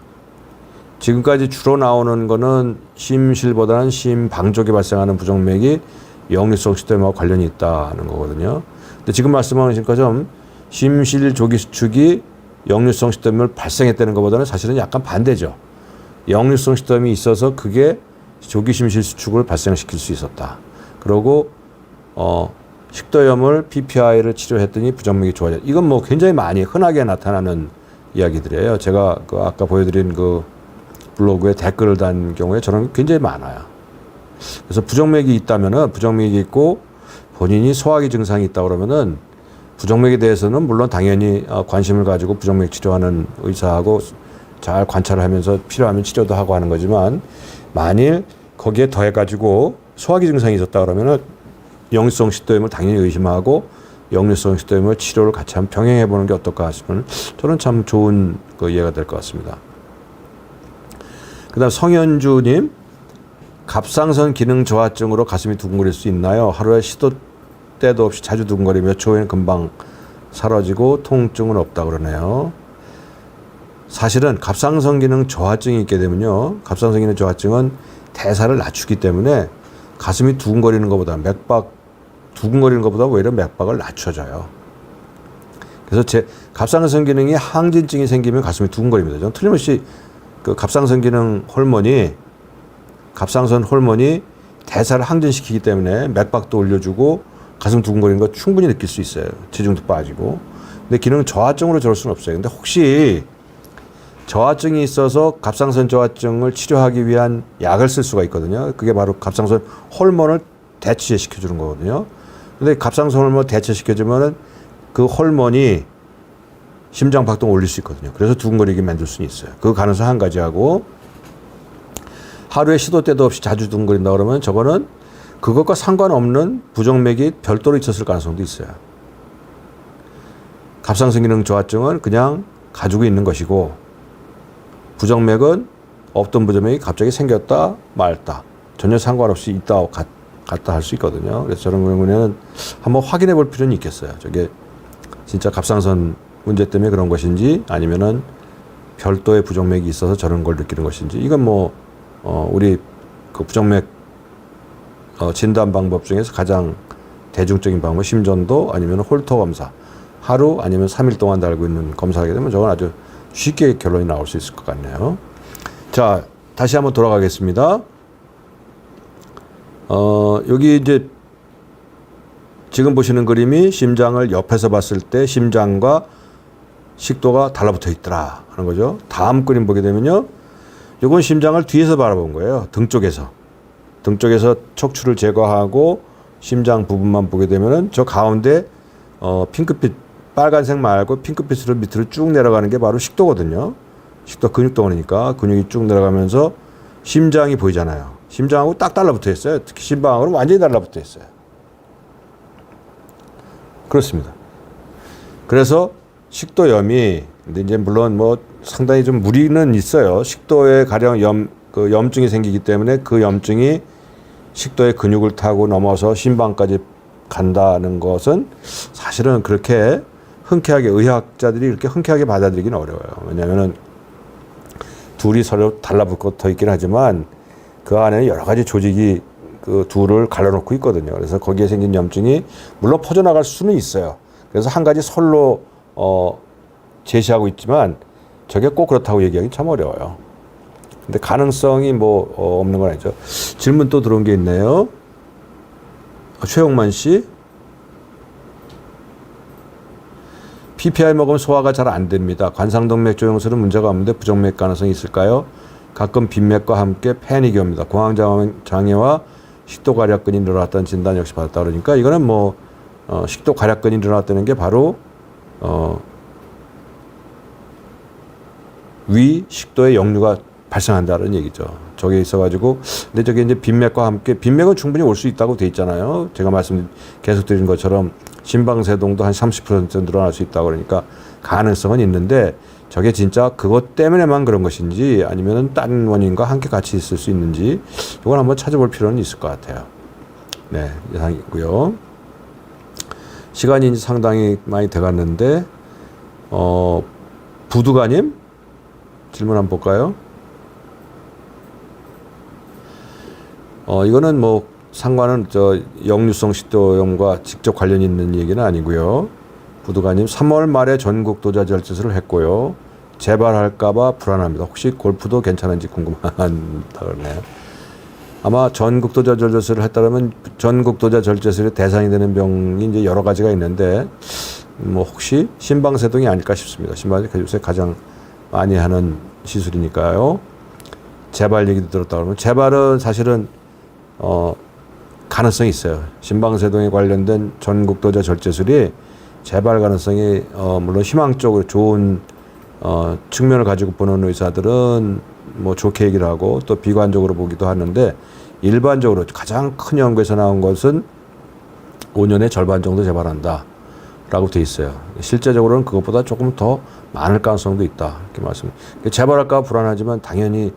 지금까지 주로 나오는 거는 심실보다는 심방 쪽에 발생하는 부정맥이 역류성 식도염과 관련이 있다는 거거든요. 근데 지금 말씀하신 것처럼 심실 조기 수축이 역류성 식도염을 발생했다는 것보다는 사실은 약간 반대죠. 역류성 식도염이 있어서 그게 조기 심실 수축을 발생시킬 수 있었다. 그리고 식도염을 PPI를 치료했더니 부정맥이 좋아져. 이건 뭐 굉장히 많이 흔하게 나타나는 이야기들이에요. 제가 아까 보여드린 그 블로그에 댓글을 단 경우에 저런 게 굉장히 많아요. 그래서 부정맥이 있다면은 부정맥이 있고 본인이 소화기 증상이 있다 그러면은 부정맥에 대해서는 물론 당연히 관심을 가지고 부정맥 치료하는 의사하고 잘 관찰을 하면서 필요하면 치료도 하고 하는 거지만 만일 거기에 더해 가지고 소화기 증상이 있었다 그러면은 역류성 식도염을 당연히 의심하고 역류성 식도염을 치료를 같이 한번 병행해 보는 게 어떨까 싶으면 저는 참 좋은 그 이해가 될 것 같습니다. 그다음 성현주님 갑상선 기능 저하증으로 가슴이 두근거릴 수 있나요? 하루에 시도 때도 없이 자주 두근거리 몇 초 후에는 금방 사라지고 통증은 없다 그러네요. 사실은 갑상선 기능 저하증이 있게 되면요. 갑상선 기능 저하증은 대사를 낮추기 때문에 가슴이 두근거리는 것보다 두근거리는 것보다 오히려 맥박을 낮춰줘요. 그래서 갑상선 기능이 항진증이 생기면 가슴이 두근거립니다. 저는 틀림없이 그 갑상선 호르몬이 대사를 항진시키기 때문에 맥박도 올려주고 가슴 두근거리는 거 충분히 느낄 수 있어요. 체중도 빠지고. 근데 기능 저하증으로 저럴 수는 없어요. 근데 혹시 저하증이 있어서 갑상선 저하증을 치료하기 위한 약을 쓸 수가 있거든요. 그게 바로 갑상선 호르몬을 대체시켜 주는 거거든요. 근데 갑상선 호르몬을 대체시켜 주면은 그 호르몬이 심장 박동을 올릴 수 있거든요. 그래서 두근거리게 만들 수는 있어요. 그 가능성 한 가지하고, 하루에 시도 때도 없이 자주 두근거린다 그러면 저거는 그것과 상관없는 부정맥이 별도로 있었을 가능성도 있어요. 갑상선 기능 저하증은 그냥 가지고 있는 것이고, 부정맥은 없던 부정맥이 갑자기 생겼다 말다 전혀 상관없이 있다 갔다 할 수 있거든요. 그래서 저런 경우에는 한번 확인해 볼 필요는 있겠어요. 저게 진짜 갑상선 문제 때문에 그런 것인지 아니면은 별도의 부정맥이 있어서 저런 걸 느끼는 것인지. 이건 우리 그 부정맥 진단 방법 중에서 가장 대중적인 방법, 심전도 아니면 홀터 검사, 하루 아니면 3일 동안 달고 있는 검사하게 되면 저건 아주 쉽게 결론이 나올 수 있을 것 같네요. 자, 다시 한번 돌아가겠습니다. 여기 이제 지금 보시는 그림이 심장을 옆에서 봤을 때 심장과 식도가 달라붙어 있더라 하는 거죠. 다음 그림 보게 되면요. 이건 심장을 뒤에서 바라본 거예요. 등 쪽에서 척추를 제거하고 심장 부분만 보게 되면은 저 가운데 핑크빛, 빨간색 말고 핑크빛으로 밑으로 쭉 내려가는 게 바로 식도거든요. 식도 근육덩어리니까 근육이 쭉 내려가면서 심장이 보이잖아요. 심장하고 딱 달라붙어 있어요. 특히 심방하고는 완전히 달라붙어 있어요. 그렇습니다. 그래서 식도염이, 근데 이제 물론 상당히 좀 무리는 있어요. 식도에 가령 염증이 생기기 때문에 그 염증이 식도의 근육을 타고 넘어서 심방까지 간다는 것은 사실은 그렇게 흔쾌하게, 의학자들이 이렇게 흔쾌하게 받아들이기는 어려워요. 왜냐하면은 둘이 서로 달라붙어 있긴 하지만 그 안에는 여러 가지 조직이 그 둘을 갈라놓고 있거든요. 그래서 거기에 생긴 염증이 물론 퍼져나갈 수는 있어요. 그래서 한 가지 설로 제시하고 있지만 저게 꼭 그렇다고 얘기하기 참 어려워요. 근데 가능성이 없는 건 아니죠. 질문 또 들어온 게 있네요. 최용만 씨. PPI 먹으면 소화가 잘 안 됩니다. 관상동맥 조영술은 문제가 없는데 부정맥 가능성이 있을까요? 가끔 빈맥과 함께 패닉이 옵니다. 공황장애와 식도 괄약근이 늘어났다는 진단 역시 받았다 그러니까 이거는 식도 괄약근이 늘어났다는 게 바로 위 식도에 역류가 발생한다는 얘기죠. 저게 있어가지고, 근데 저게 이제 빈맥과 함께, 빈맥은 충분히 올 수 있다고 돼 있잖아요. 제가 계속 드린 것처럼 심방세동도 한 30% 늘어날 수 있다고 그러니까 가능성은 있는데 저게 진짜 그것 때문에만 그런 것인지 아니면은 다른 원인과 함께 같이 있을 수 있는지 이걸 한번 찾아볼 필요는 있을 것 같아요. 네, 이상이고요. 시간이 이제 상당히 많이 돼갔는데 부두가님 질문 한번 볼까요? 이거는 상관은 역류성 식도염과 직접 관련이 있는 얘기는 아니고요. 부두가님 3월 말에 전국 도자 절제술을 했고요. 재발할까봐 불안합니다. 혹시 골프도 괜찮은지 궁금하다네요. 아마 전국 도자 절제술을 했다면 전국 도자 절제술의 대상이 되는 병이 이제 여러 가지가 있는데 혹시 심방세동이 아닐까 싶습니다. 심방세동이 요새 가장 많이 하는 시술이니까요. 재발 얘기도 들었다 그러면 재발은 사실은 가능성이 있어요. 심방세동에 관련된 전국도자 절제술이 재발 가능성이 물론 희망적으로 좋은 측면을 가지고 보는 의사들은 좋게 얘기를 하고 또 비관적으로 보기도 하는데 일반적으로 가장 큰 연구에서 나온 것은 5년의 절반 정도 재발한다 라고 돼 있어요. 실제적으로는 그것보다 조금 더 많을 가능성도 있다 이렇게 말씀. 재발할까 불안하지만 당연히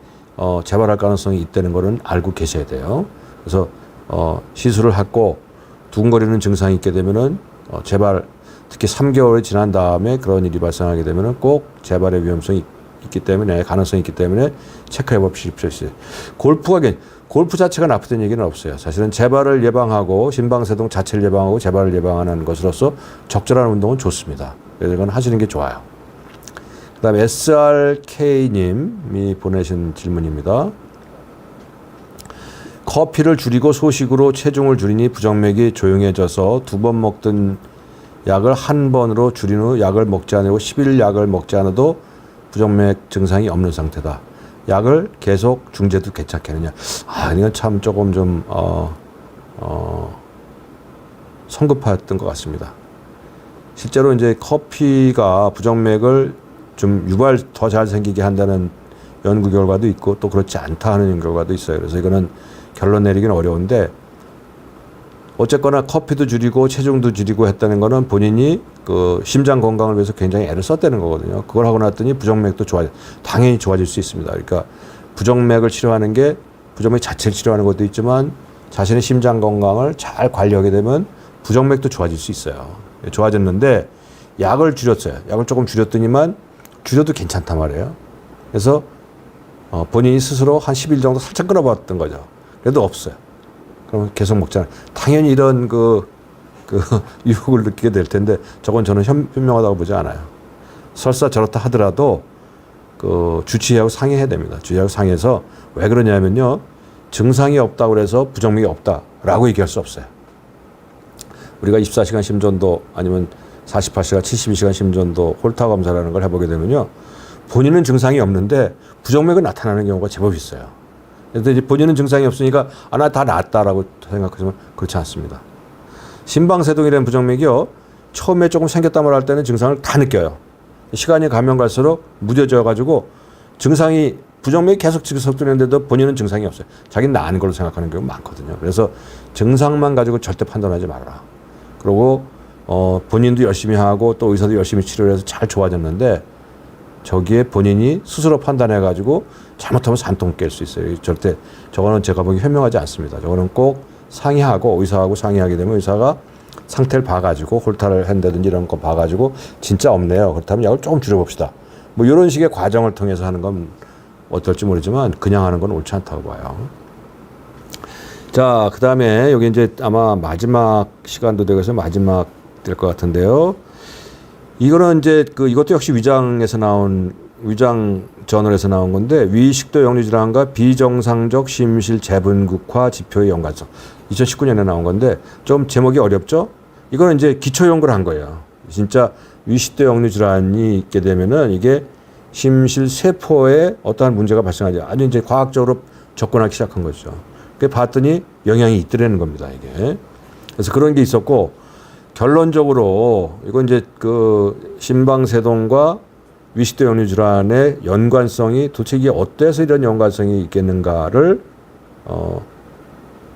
재발할 가능성이 있다는 거는 알고 계셔야 돼요. 그래서 시술을 하고 두근거리는 증상이 있게 되면은 재발, 특히 3개월이 지난 다음에 그런 일이 발생하게 되면은 꼭 재발의 위험성이 있기 때문에, 가능성이 있기 때문에 체크해 보십시오. 골프 자체가 나쁘다는 얘기는 없어요. 사실은 재발을 예방하고 심방세동 자체를 예방하고 재발을 예방하는 것으로서 적절한 운동은 좋습니다. 그래서 이건 하시는 게 좋아요. 그 다음에 SRK님이 보내신 질문입니다. 커피를 줄이고 소식으로 체중을 줄이니 부정맥이 조용해져서 2번 먹던 약을 한 번으로 줄인 후 약을 먹지 않고 10일 약을 먹지 않아도 부정맥 증상이 없는 상태다. 약을 계속 중재도 괜찮겠느냐. 이건 참 조금 좀 성급했던 것 같습니다. 실제로 이제 커피가 부정맥을 좀 유발 더 잘 생기게 한다는 연구 결과도 있고 또 그렇지 않다 하는 결과도 있어요. 그래서 이거는 결론 내리기는 어려운데, 어쨌거나 커피도 줄이고 체중도 줄이고 했다는 거는 본인이 그 심장 건강을 위해서 굉장히 애를 썼다는 거거든요. 그걸 하고 났더니 부정맥도 당연히 좋아질 수 있습니다. 그러니까 부정맥을 치료하는 게 부정맥 자체를 치료하는 것도 있지만 자신의 심장 건강을 잘 관리하게 되면 부정맥도 좋아질 수 있어요. 좋아졌는데 약을 줄였어요. 약을 조금 줄였더니만 줄여도 괜찮단 말이에요. 그래서 본인이 스스로 한 10일 정도 살짝 끊어봤던 거죠. 그래도 없어요. 그러면 계속 먹잖아요. 당연히 이런 유혹을 느끼게 될 텐데 저건 저는 현명하다고 보지 않아요. 설사 저렇다 하더라도 주치의하고 상의해야 됩니다. 주치의하고 상의해서 왜 그러냐면요. 증상이 없다고 그래서 부정맥이 없다라고 얘기할 수 없어요. 우리가 24시간 심전도 아니면 48시간, 72시간 심전도 홀터 검사라는 걸 해보게 되면요. 본인은 증상이 없는데 부정맥은 나타나는 경우가 제법 있어요. 그래서 이제 본인은 증상이 없으니까 나 다 낫다라고 생각하지만 그렇지 않습니다. 심방세동이라는 부정맥이요. 처음에 조금 생겼다 말할 때는 증상을 다 느껴요. 시간이 가면 갈수록 무뎌져 가지고 증상이 부정맥이 계속 지속되는데도 본인은 증상이 없어요. 자기는 나은 걸로 생각하는 경우가 많거든요. 그래서 증상만 가지고 절대 판단하지 말아라. 그리고 본인도 열심히 하고 또 의사도 열심히 치료를 해서 잘 좋아졌는데 저기에 본인이 스스로 판단해 가지고 잘못하면 산통 깰 수 있어요. 절대 저거는 제가 보기 현명하지 않습니다. 저거는 꼭 상의하고 의사하고 상의하게 되면 의사가 상태를 봐가지고 홀타를 한다든지 이런 거 봐가지고 진짜 없네요. 그렇다면 약을 조금 줄여봅시다. 뭐 이런 식의 과정을 통해서 하는 건 어떨지 모르지만 그냥 하는 건 옳지 않다고 봐요. 자, 그 다음에 여기 이제 아마 마지막 시간도 되어서 마지막 될 것 같은데요. 이거는 이제 이것도 역시 위장 저널에서 나온 건데, 위식도 역류 질환과 비정상적 심실 재분국화 지표의 연관성. 2019년에 나온 건데 좀 제목이 어렵죠? 이거는 이제 기초 연구를 한 거예요. 진짜 위식도 역류 질환이 있게 되면은 이게 심실 세포에 어떠한 문제가 발생하지. 아주 이제 과학적으로 접근하기 시작한 거죠. 그 봤더니 영향이 있더라는 겁니다, 이게. 그래서 그런 게 있었고, 결론적으로 이건 이제 심방세동과 위식도 역류 질환의 연관성이 도대체 이게 어때서 이런 연관성이 있겠는가를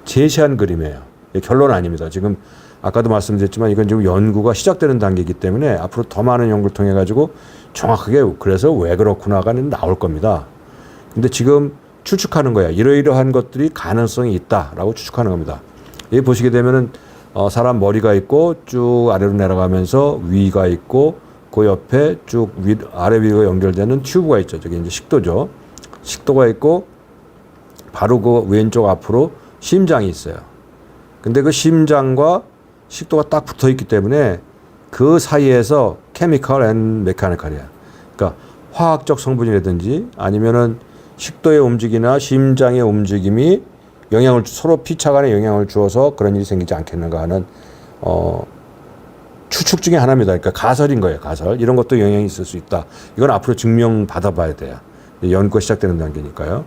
제시한 그림이에요. 결론은 아닙니다. 지금 아까도 말씀드렸지만 이건 지금 연구가 시작되는 단계이기 때문에 앞으로 더 많은 연구를 통해 가지고 정확하게 그래서 왜 그렇구나가 나올 겁니다. 근데 지금 추측하는 거야. 이러이러한 것들이 가능성이 있다라고 추측하는 겁니다. 여기 보시게 되면은 사람 머리가 있고 쭉 아래로 내려가면서 위가 있고 그 옆에 쭉 아래 위가 연결되는 튜브가 있죠. 저게 이제 식도죠. 식도가 있고 바로 그 왼쪽 앞으로 심장이 있어요. 근데 그 심장과 식도가 딱 붙어 있기 때문에 그 사이에서 케미컬 앤 메카니컬이야. 그러니까 화학적 성분이라든지 아니면은 식도의 움직임이나 심장의 움직임이 서로 피차간에 영향을 주어서 그런 일이 생기지 않겠는가 하는 추측 중에 하나입니다. 그러니까 가설인 거예요. 가설. 이런 것도 영향이 있을 수 있다. 이건 앞으로 증명받아봐야 돼요. 연구가 시작되는 단계니까요.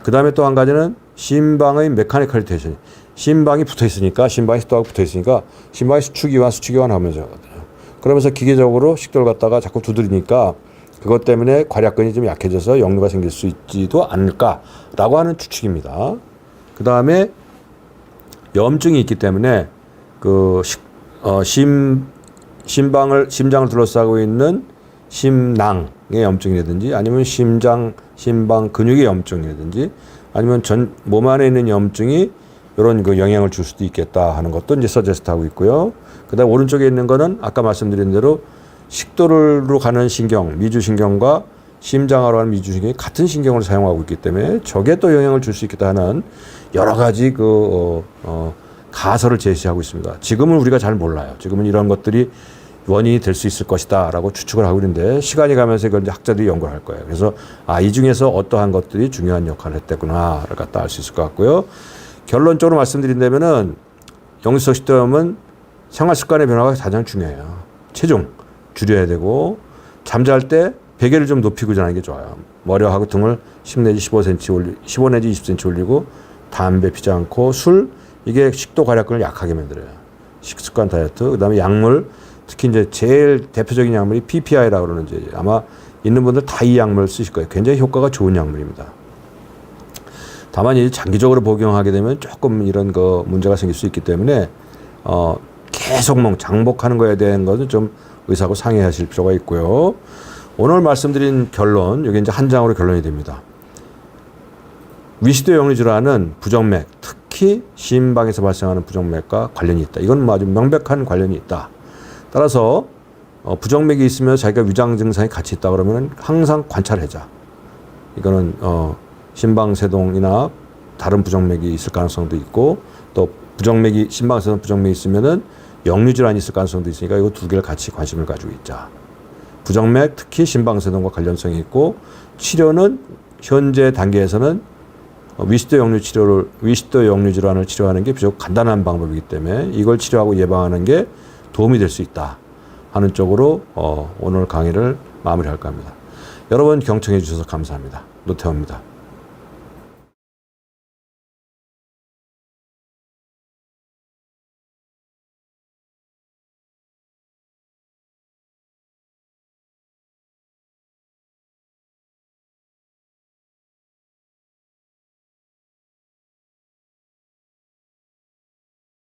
그 다음에 또 한 가지는 심방의 메카니컬 텐션. 심방이 붙어 있으니까, 심방이 식도하고 붙어 있으니까 심방이 수축이완 하면서 하거든요. 그러면서 기계적으로 식도를 갖다가 자꾸 두드리니까 그것 때문에 괄약근이 좀 약해져서 역류가 생길 수 있지도 않을까라고 하는 추측입니다. 그 다음에 염증이 있기 때문에 심장을 둘러싸고 있는 심낭의 염증이라든지 아니면 심장, 심방 근육의 염증이라든지 아니면 전 몸 안에 있는 염증이 이런 그 영향을 줄 수도 있겠다 하는 것도 이제 서제스트하고 있고요. 그다음 오른쪽에 있는 거는 아까 말씀드린 대로 식도로 가는 신경, 미주신경과 심장으로 가는 미주신경이 같은 신경을 사용하고 있기 때문에 저게 또 영향을 줄 수 있겠다 하는 여러 가지 가설을 제시하고 있습니다. 지금은 우리가 잘 몰라요. 지금은 이런 것들이 원인이 될 수 있을 것이다 라고 추측을 하고 있는데 시간이 가면서 이걸 이제 학자들이 연구를 할 거예요. 그래서 이 중에서 어떠한 것들이 중요한 역할을 했대구나를 갖다 알 수 있을 것 같고요. 결론적으로 말씀드린다면은 역류성 식도염은 생활 습관의 변화가 가장 중요해요. 체중 줄여야 되고 잠잘 때 베개를 좀 높이고 자는 게 좋아요. 머리하고 등을 10 내지 15cm 15 내지 20cm 올리고 담배 피지 않고 술 이게 식도 괄약근을 약하게 만들어요. 식습관 다이어트 그다음에 약물 특히 이제 제일 대표적인 약물이 PPI라고 그러는 이제 아마 있는 분들 다 이 약물을 쓰실 거예요. 굉장히 효과가 좋은 약물입니다. 다만 이제 장기적으로 복용하게 되면 조금 이런 거 문제가 생길 수 있기 때문에 계속 장복하는 거에 대한 것은 좀 의사하고 상의하실 필요가 있고요. 오늘 말씀드린 결론, 여기 이제 한 장으로 결론이 됩니다. 위식도 역류 질환은 부정맥, 특히 심방에서 발생하는 부정맥과 관련이 있다. 이건 아주 명백한 관련이 있다. 따라서 부정맥이 있으면 자기가 위장 증상이 같이 있다 그러면 항상 관찰하자. 이거는 심방세동이나 다른 부정맥이 있을 가능성도 있고 또 부정맥이 심방세동 부정맥이 있으면은 역류 질환이 있을 가능성도 있으니까 이거 두 개를 같이 관심을 가지고 있자. 부정맥 특히 심방세동과 관련성이 있고 치료는 현재 단계에서는 위식도 역류 질환을 치료하는 게 비교적 간단한 방법이기 때문에 이걸 치료하고 예방하는 게 도움이 될 수 있다 하는 쪽으로 오늘 강의를 마무리할까 합니다. 여러분 경청해 주셔서 감사합니다. 노태우입니다.